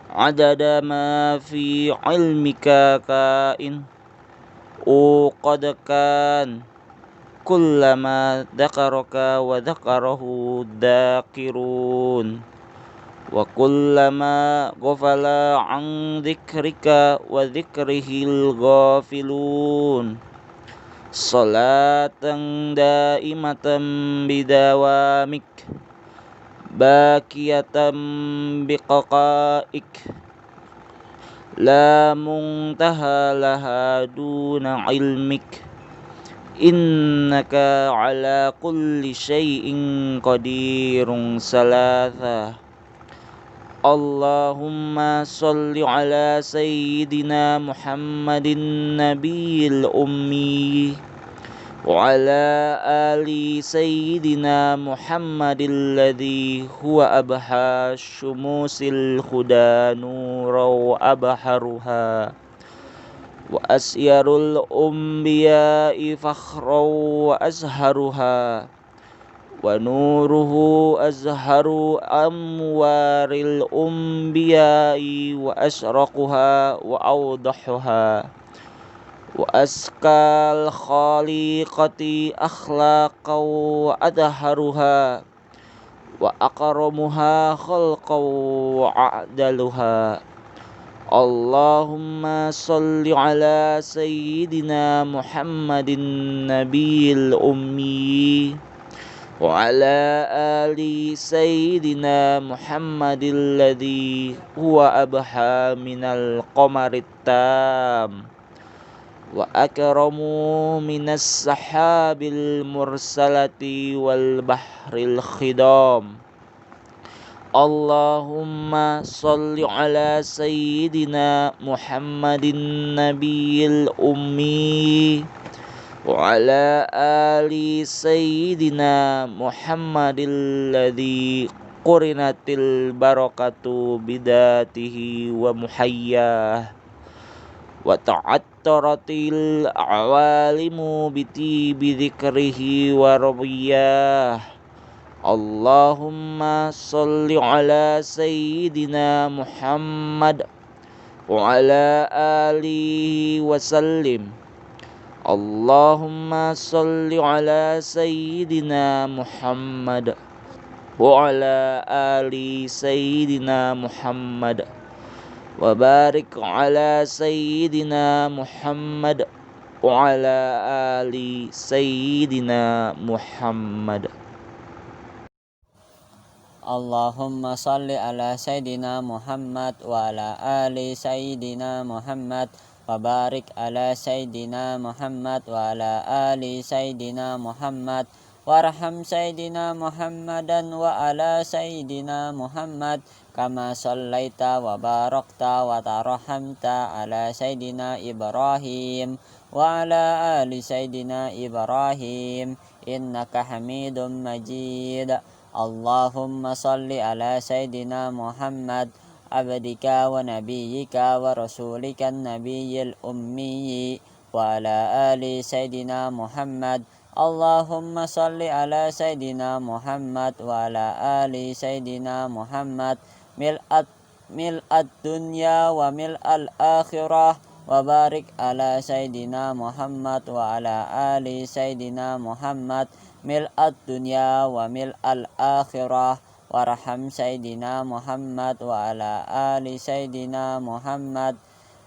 عدد ما في علمك كائن وقد كان كلما ذكرك وذكره الذاكرون وكلما غفل عن ذكرك وذكره الغافلون صلاة دائمة بدوامك باكية بقائك لا منتهى لها دون علمك إنك على كل شيء قدير ثلاثة. اللهم صل على سيدنا محمد النبي الأمي وعلى آل سيدنا محمد الذي هو أبحى شموس الهدى نورا وأبحرها وأسير الأنبياء فخرا وأزهرها ونوره أزهر أنوار الأنبياء وأشرقها وأوضحها وأزكى الخليقة أخلاقا وأدهرها وأكرمها خلقا وأعدلها. اللهم صل على سيدنا محمد النبي الأمي وعلى آل سيدنا محمد الذي هو أبحى من القمر التام وأكرم من السحاب المرسلة والبحر الخضام. اللهم صل على سيدنا محمد النبي الأمي وعلى آل سيدنا محمد الذي قرنت البركة بذاته ومحياه وتعطرت العوالم بطيب ذكره ورضياه. اللهم صل على سيدنا محمد وعلى آله وسلم. اللهم صل على سيدنا محمد وعلى آل سيدنا محمد وبارك على سيدنا محمد وعلى آل سيدنا محمد. Allahumma salli ala Sayyidina Muhammad wa ala ali Sayyidina Muhammad wa barik ala Sayyidina Muhammad wa ala ali Sayyidina Muhammad warham Sayyidina Muhammadan wa ala Sayyidina Muhammad kama sallaita wa barakta wa tarhamta ala Sayyidina Ibrahim wa ala ali Sayyidina Ibrahim innaka Hamidum Majid. Allahumma salli ala Sayyidina Muhammad abdika wa nabiyyika wa rasulika nabiyyil ummi wa ala ali Sayyidina Muhammad. Allahumma salli ala Sayyidina Muhammad wa ala ali Sayyidina Muhammad mil'ad dunya wa mil'al akhirah wa barik ala Sayyidina Muhammad wa ala ali Sayyidina Muhammad ملء الدنيا وملء الآخرة وارحم سيدنا محمد وعلى آل سيدنا محمد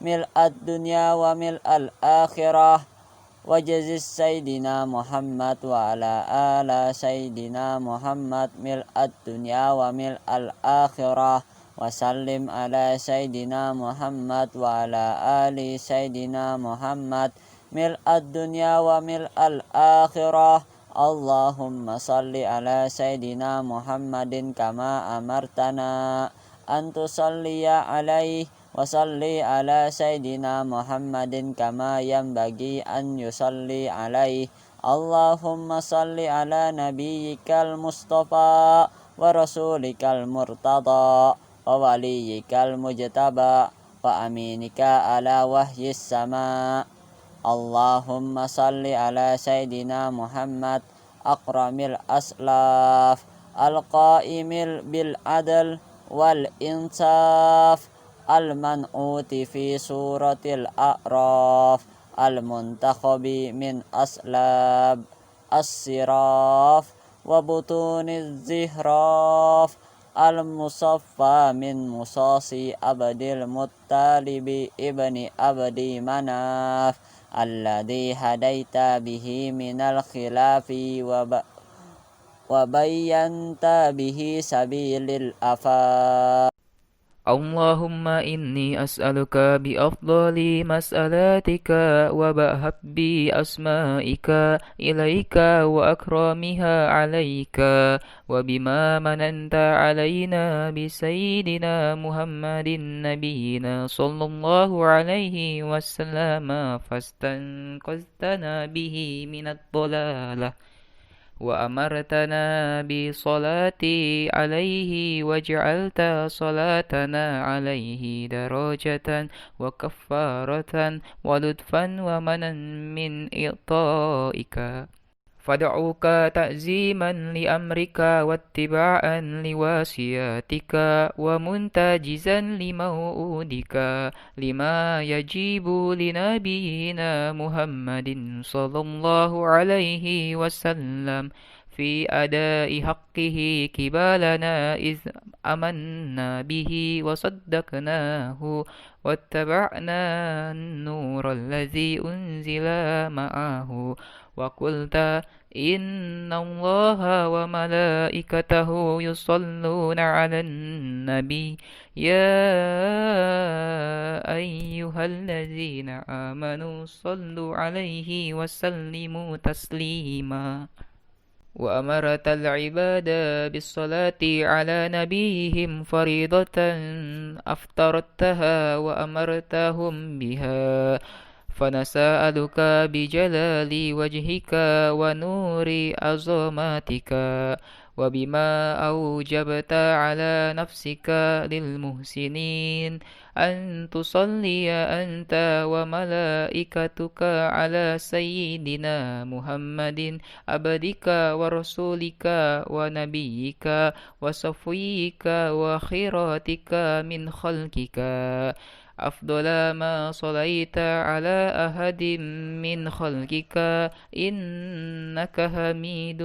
ملء الدنيا وملء الآخرة وجزي سيدنا محمد وعلى آل سيدنا محمد ملء الدنيا وملء الآخرة وسلم على سيدنا محمد وعلى آل سيدنا محمد ملء الدنيا وملء الآخرة اللهم صل على سيدنا محمد كما أمرتنا أن تصلي عليه وصلي على سيدنا محمد كما ينبغي أن يصلي عليه اللهم صل على نبيك المصطفى ورسولك المرتضى ووليك المجتبى وأمينك على وحي السماء اللهم صل على سيدنا محمد أكرم الأسلاف القائم بالعدل والإنصاف المنعوت في سورة الأعراف المنتخب من أسلاب الصراف وبطون الزهراف المصفى من مصاص عبد المطلب ابن عبد مناف الذي هديت به من الخلاف وبينت به سبيل الأفاق اللهم إني أسألك بأفضل مسألاتك وبأحب أسمائك إليك وأكرمها عليك وبما مننت علينا بسيدنا محمد نبينا صلى الله عليه وسلم فاستنقذتنا به من الضلالة وأمرتنا بصلاة عليه وجعلت صلاتنا عليه درجة وكفارة ولطفا ومنا من إعطائك فادعوك تعزيما لأمرك واتباعا لوصياتك ومنتجزا لموعودك لما يجيب لنبينا محمد صلى الله عليه وسلم في أداء حقه كبالنا إذ أمنا به وصدقناه واتبعنا النور الذي أنزل معه وقلت إن الله وملائكته يصلون على النبي يا أيها الذين آمنوا صلوا عليه وسلموا تسليما وأمرت العباد بالصلاة على نبيهم فريضة أفطرتها وأمرتهم بها فنسألك بجلال وجهك ونور عظمتك وبما أوجبت على نفسك للمحسنين أن تصلي أنت وملائكتك على سيدنا محمد عبدك ورسولك ونبيك وصفيك وخيراتك من خلقك أفضل ما صليت على أحد من خلقك إنك حميد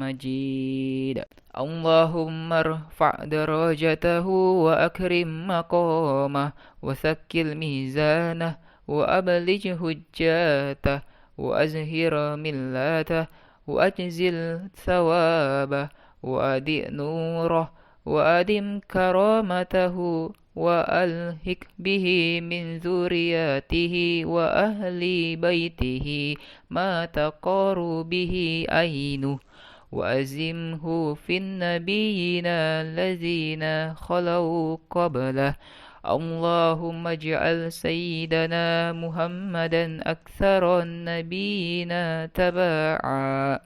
مجيد اللهم ارفع درجته وأكرم مقامه وثقل ميزانه وأبلج حجاته وأزهر ملاته وأجزل ثوابه وأدئ نوره وأدم كرامته وألهك به من ذرياته وأهل بيته ما تقار به عينه وأزمه في النبيين الذين خلوا قبله اللهم اجعل سيدنا محمدا أكثر النبيين تباعا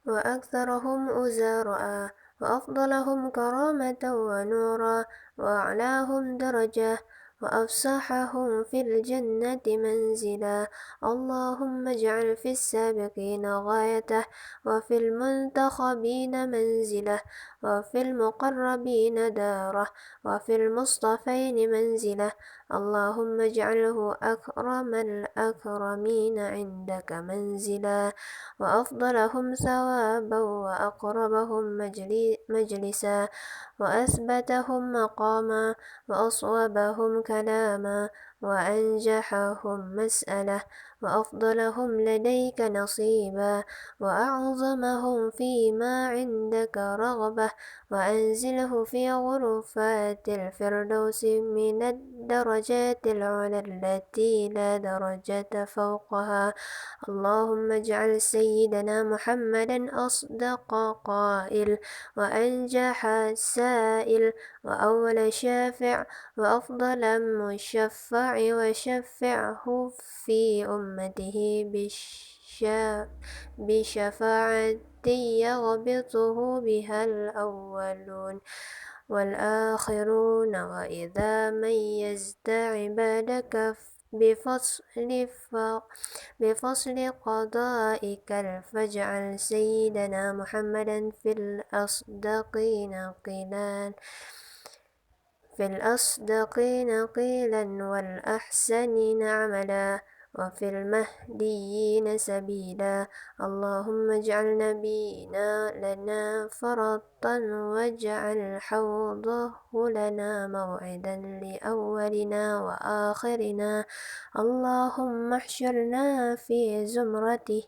وأكثرهم أزارا وأفضلهم كرامة ونورا وأعلاهم درجة وأفسحهم في الجنة منزلا. اللهم اجعل في السابقين غايته، وفي المنتخبين منزله، وفي المقربين داره، وفي المصطفين منزله. اللهم اجعله أكرم الأكرمين عندك منزلا، وأفضلهم ثوابا، وأقربهم مجلسا، وأثبتهم مقاما، وأصوبهم كلاما، وأنجحهم مسألة، وأفضلهم لديك نصيبا، وأعظمهم فيما عندك رغبة. وأنزله في غرفات الفردوس من الدرجات العلى التي لا درجة فوقها. اللهم اجعل سيدنا محمدا أصدق قائل، وأنجح سائل، وأول شافع، وأفضل مشفع، وشفعه في أمته بشفاعة يغبطه بها الأولون والآخرون. وإذا ميزت عبادك بفصل قضائك، فاجعل سيدنا محمدا في الأصدقين قيلا والأحسنين عملا، وفي المهديين سبيلا. اللهم اجعل نبينا لنا فرطا، واجعل حوضه لنا موعدا لأولنا وآخرنا. اللهم احشرنا في زمرته،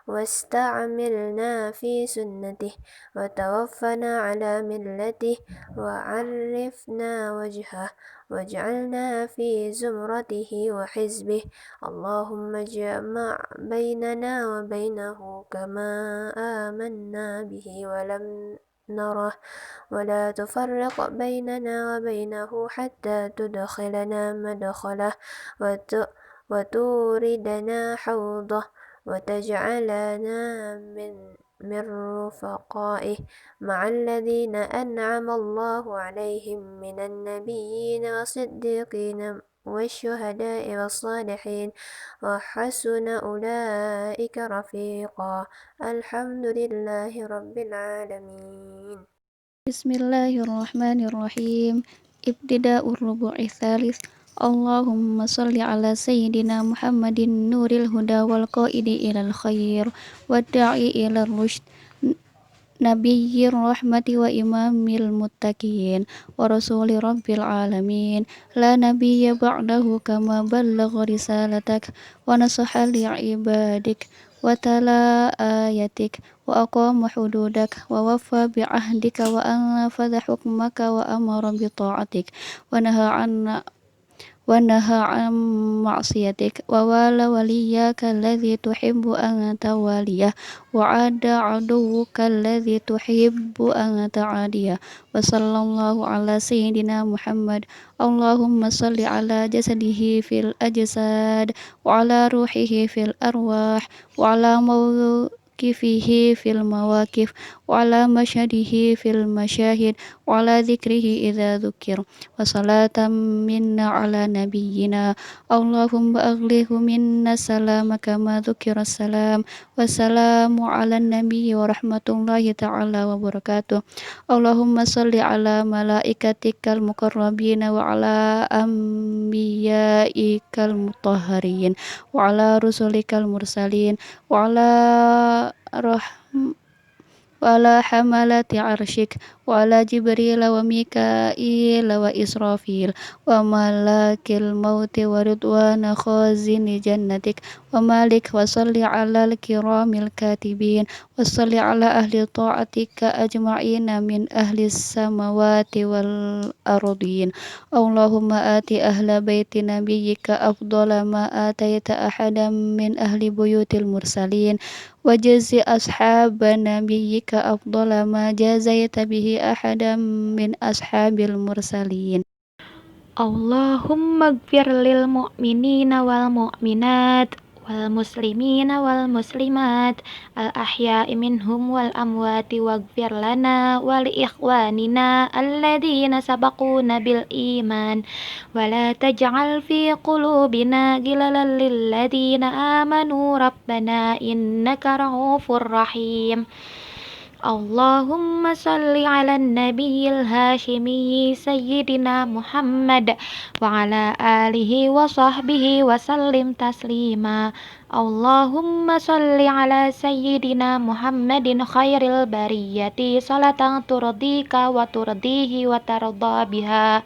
واستعملنا في سنته، وتوفنا على ملته، وعرفنا وجهه، واجعلنا في زمرته وحزبه. اللهم اجمع بيننا وبينه كما آمنا به ولم نره، ولا تفرق بيننا وبينه حتى تدخلنا مدخله، وتوردنا حوضه، وتجعلنا من رفقائه مع الذين أنعم الله عليهم من النبيين والصديقين والشهداء والصالحين، وحسن أولئك رفيقا. الحمد لله رب العالمين. بسم الله الرحمن الرحيم. ابتداء الربع الثالث. اللهم صل على سيدنا محمد نور الهدى والقائد إلى الخير والداعي إلى الرشد، نبي الرحمة وإمام المتقين ورسول رب العالمين، لا نبي بعده، كما بلغ رسالتك ونصح لعبادك وتلا آياتك وأقام حدودك ووفى بعهدك وأنفذ حكمك وأمر بطاعتك ونهى عن معصيتك، ووالى وليك الذي تحب أن تواليه، وعاد عدوك الذي تحب أن تعاديه. وصلى الله على سيدنا محمد. اللهم صل على جسده في الأجساد، وعلى روحه في الأرواح، وعلى موقفه في المواقف، وعلى مشهده في المشاهد، وعلى ذكره إذا ذكر. وصلاة منا على نبينا. اللهم أغله منا السلام كما ذكر السلام. والسلام على النبي ورحمة الله تعالى وبركاته. اللهم صل على ملائكتك المقربين، وعلى أنبيائك المطهرين، وعلى رسلك المرسلين، وعلى حملة عرشك، وعلى جبريل وميكائيل وإسرافيل وملاك الموت ورضوان خازن جنتك ومالك. وصل على الكرام الكاتبين، وصل على أهل طاعتك أجمعين من أهل السماوات والأرضين. اللهم آت أهل بيت نبيك أفضل ما آتيت أحدا من أهل بيوت المرسلين، وجز أصحاب نبيك أفضل ما جازيت به أحدا من أصحاب المرسلين. اللهم اغفر للمؤمنين والمؤمنات والمسلمين والمسلمات الأحياء منهم والأموات واغفر لنا ولإخواننا الذين سبقونا بالإيمان ولا تجعل في قلوبنا غلا للذين آمنوا ربنا إنك رؤوف رحيم اللهم صل على النبي الهاشمي سيدنا محمد وعلى آله وصحبه وسلم تسليما اللهم صل على سيدنا محمد خير البرية صلاة ترضيك وترضيه وترضى بها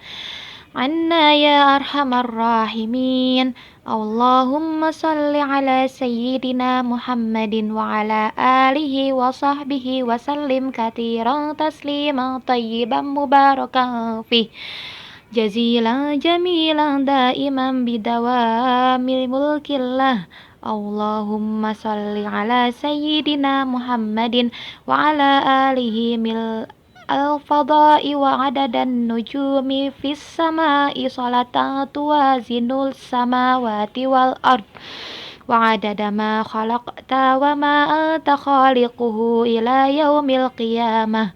عنا يا أرحم الراحمين اللهم صل على سيدنا محمد وعلى آله وصحبه وسلم كثيرا تسليما طيبا مباركا فيه جزيلا جميلا دائما بدوام ملك الله اللهم صل على سيدنا محمد وعلى آله ملء الفضاء وعدد النجوم في السماء صلاة توازن السماوات والأرض وعدد ما خلقت وما أنت خالقه إلى يوم القيامة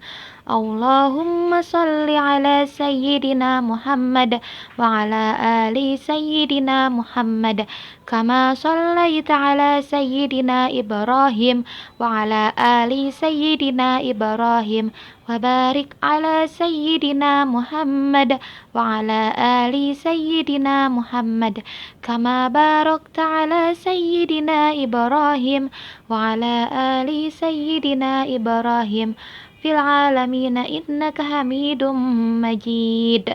اللهم صل على سيدنا محمد وعلى آل سيدنا محمد كما صليت على سيدنا إبراهيم وعلى آل سيدنا إبراهيم وبارك على سيدنا محمد وعلى آل سيدنا محمد كما باركت على سيدنا إبراهيم وعلى آل سيدنا إبراهيم في العالمين إنك حميد مجيد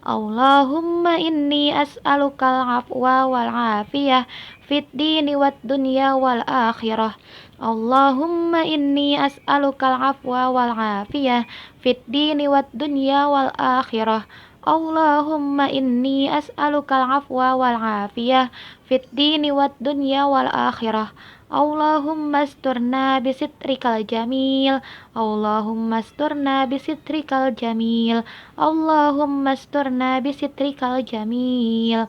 اللهم إني أسألك العفو والعافية في الدين والدنيا والآخرة اللهم إني أسألك العفو والعافية في الدين والدنيا والآخرة اللهم إني أسألك العفو والعافية في الدين والدنيا والآخرة اللهم استرنا بسترك الجميل اللهم استرنا بسترك الجميل اللهم استرنا بسترك الجميل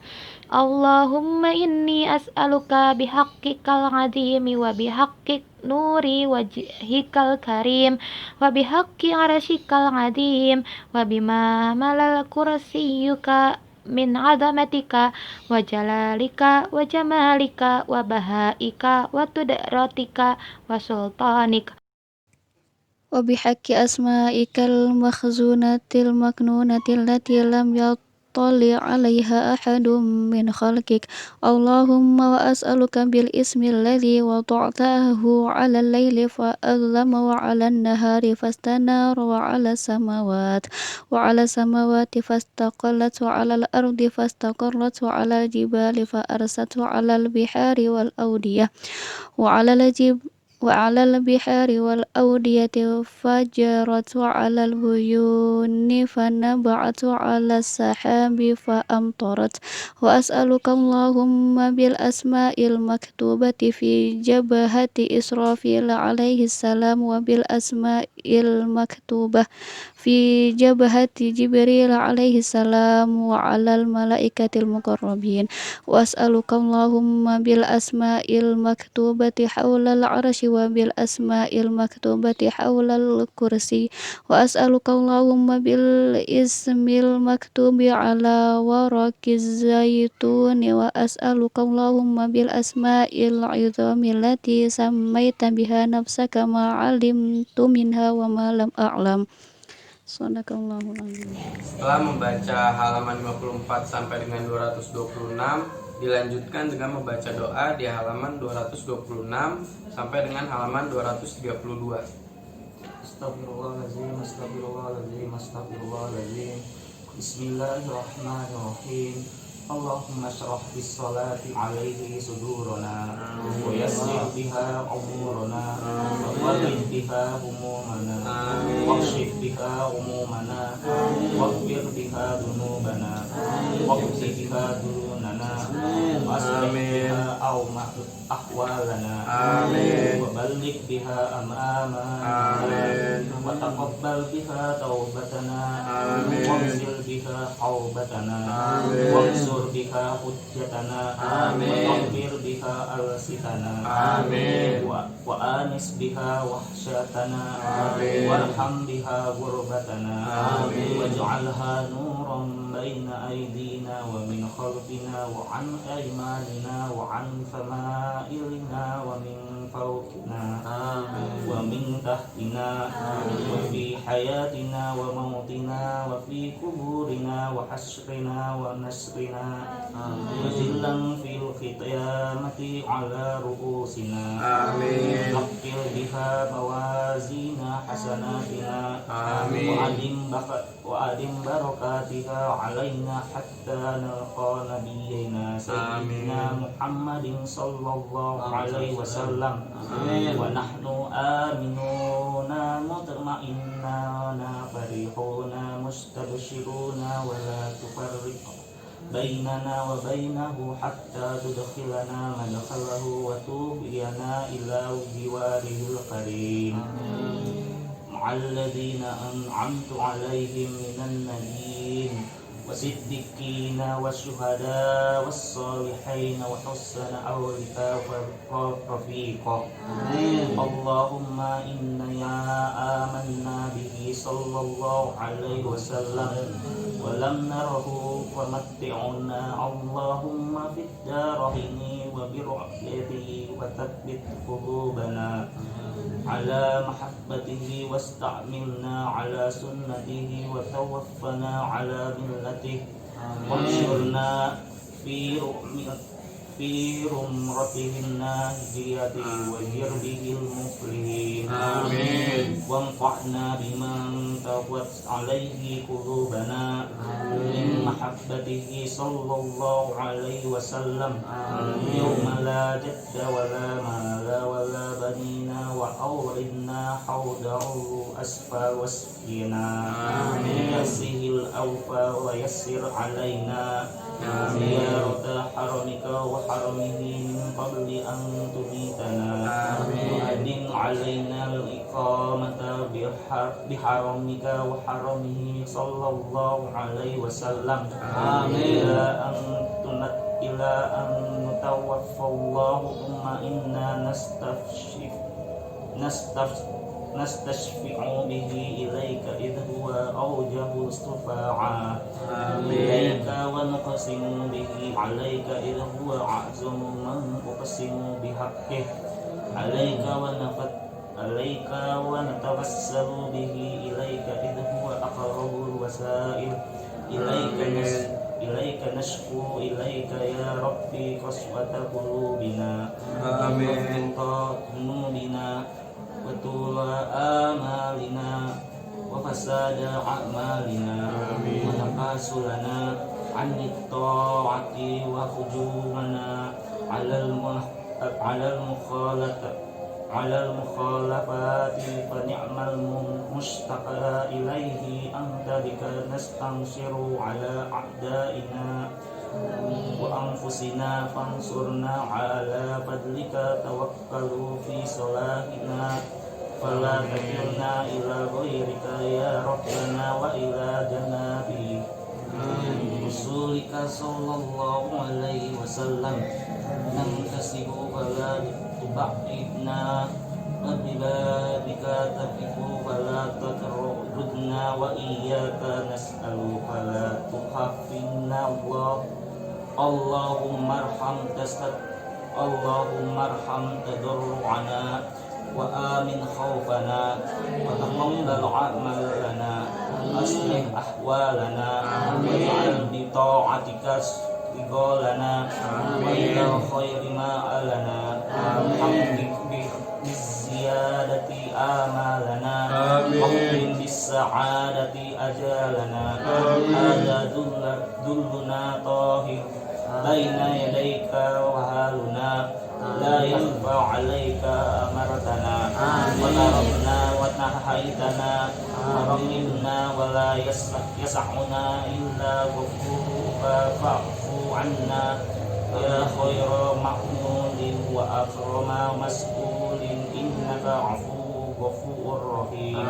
اللهم إني أسألك بحقك العظيم وبحق نور وجهك الكريم وبحق عرشك العظيم وبما ملأ كرسيك من عظمتك وجلالك وجمالك وبهائك وقدرتك وسلطانك وبحق أسمائك المخزونة المكنونة التي لم يطلع عليها أحد من خلقك اللهم وأسألك بالاسم الذي وضعته على الليل فأظلم وعلى النهار فاستنار وعلى السماوات فاستقلت وعلى الأرض فاستقرت وعلى الجبال فأرست وعلى البحار والأودية وعلى البحار والأودية فجرت وعلى البيون فنبعت وعلى السحاب فأمطرت وأسألك اللهم بالأسماء المكتوبة في جبهة إسرافيل عليه السلام وبالأسماء المكتوبة في جبهة جبريل عليه السلام وعلى الملائكة المقربين وأسألك اللهم بالأسماء المكتوبة حول العرش وبالأسماء المكتوبة حول الكرسي وأسألك اللهم بالاسم المكتوب على ورق الزيتون وأسألك اللهم بالأسماء العظام التي سميت بها نفسك ما علمت منها وما لم أعلم. Sadaqallahul azim. Setelah membaca halaman 54 sampai dengan 226, dilanjutkan dengan membaca doa di halaman 226 sampai dengan halaman 232. Astagfirullahaladzim, astagfirullahaladzim, astagfirullahaladzim. Bismillahirrahmanirrahim. Allahumma syrah bis salati alaihi sudurana wa yassir biha umurana wa farrij biha humumana wa kshif biha umumana waghfir biha dunubana wa qsi biha dunana wa aslih biha ahwalana wa balligh biha amamana wa وتقبل بها توبتنا آمين. واغسل بها حوبتنا آمين. وانصر بها حجتنا آمين. وطهر بها ألسنتنا آمين. وآنس بها وحشتنا آمين. وارحم بها غربتنا آمين. واجعلها نورا بين أيدينا ومن خلفنا وعن أيماننا وعن شمائلنا ومن فوقنا ومن تحتنا وفي حياتنا وموتنا وفي قبورنا وحشرنا ونشرنا وذلا في القيامة على رؤوسنا آمين. نقل بها موازين حسناتنا آمين. وأدم بركاتها علينا حتى نلقى نبينا سيدنا محمد صلى الله عليه وسلم ونحن آمنون مطمئنون فرحون مستبشرون ولا تفرق بيننا وبينه حتى تدخلنا مدخله وتوبينا إلى جواره الكريم مع الذين أنعمت عليهم من النبيين والصديقين والشهداء والصالحين وحسن أولئك رفيقا اللهم إنا آمنا به صلى الله عليه وسلم ولم نره ومتعنا اللهم في الدارين وبرحمته وثبت قلوبنا على محبته واستعملنا على سنته وتوفنا على ملته وانشرنا في رمرته الناجية وجربه المفلحين آمين. وانفعنا بمن تقوت عليه قلوبنا من محبته صلى الله عليه وسلم يوم لا جد ولا مال ولا بنين وأوردنا حوضه أسفى واسقنا بكأسه الأوفى ويسر علينا زيارة حرمك وحرمه من قبل أن تميتنا وأدم علينا الإقامة بحرمك وحرمه صلى الله عليه وسلم إلى أن نتوفى الله ثم إنا نستشفع به إليك إذ هو أوجه الشفاعة إليك ونقسم به عليك إذ هو أعظم من أقسم بحقه عليك ونتوسل به إليك إذ هو أقرب الوسائل إليك نشكو إليك يا ربي قسوة قلوبنا ذنوبنا وطول آمالنا وفساد أعمالنا وتقاسلنا عن الطاعة وهجومنا على المخالفات فنعم المشتقى إليه أنت بك نستنصر على أعدائنا وأنفسنا فانصرنا على فضلك توكلوا في صلاحنا فلا تكلنا إلى غيرك يا ربنا وإلى جناب رسولك صلى الله عليه وسلم ننتسب فلا تبعدنا وببابك تقف فلا تطردنا وإياك نسأل فلا تحفظنا اللهم ارحم تضرعنا وآمن خوفنا وتقبل عملنا أصلح أحوالنا واجعل بطاعتك شغالنا وإلى خير ما ألنا حقق بالزيادة آمالنا واختم بالسعادة أجالنا هذا ذلنا طاهر بين يديك وهالنا لا يخفى عليك أمرتنا وضربنا وتحيتنا ورملنا ولا يسعنا إلا غفورك فاعف عنا يا خير مأمون وأكرم مسؤول إنك عفو غفور رحيم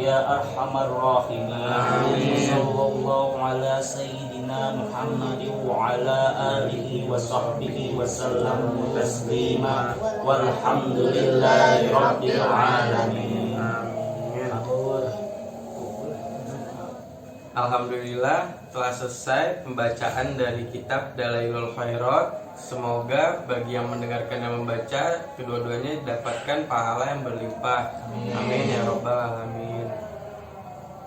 ya arhamar rahimin. Amin. Sallallahu ala sayyidina Muhammad wa ala alihi wa sahbihi wa sallam taslima walhamdulillahi rabbil alamin. Alhamdulillah telah selesai pembacaan dari kitab Dalailul Khairat. Semoga bagi yang mendengarkan dan membaca kedua-duanya dapatkan pahala yang berlimpah. Amin ya rabbal alamin.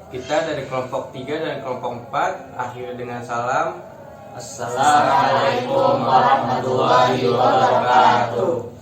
Kita dari kelompok 3 dan kelompok 4 akhir dengan salam. Assalamualaikum warahmatullahi wabarakatuh.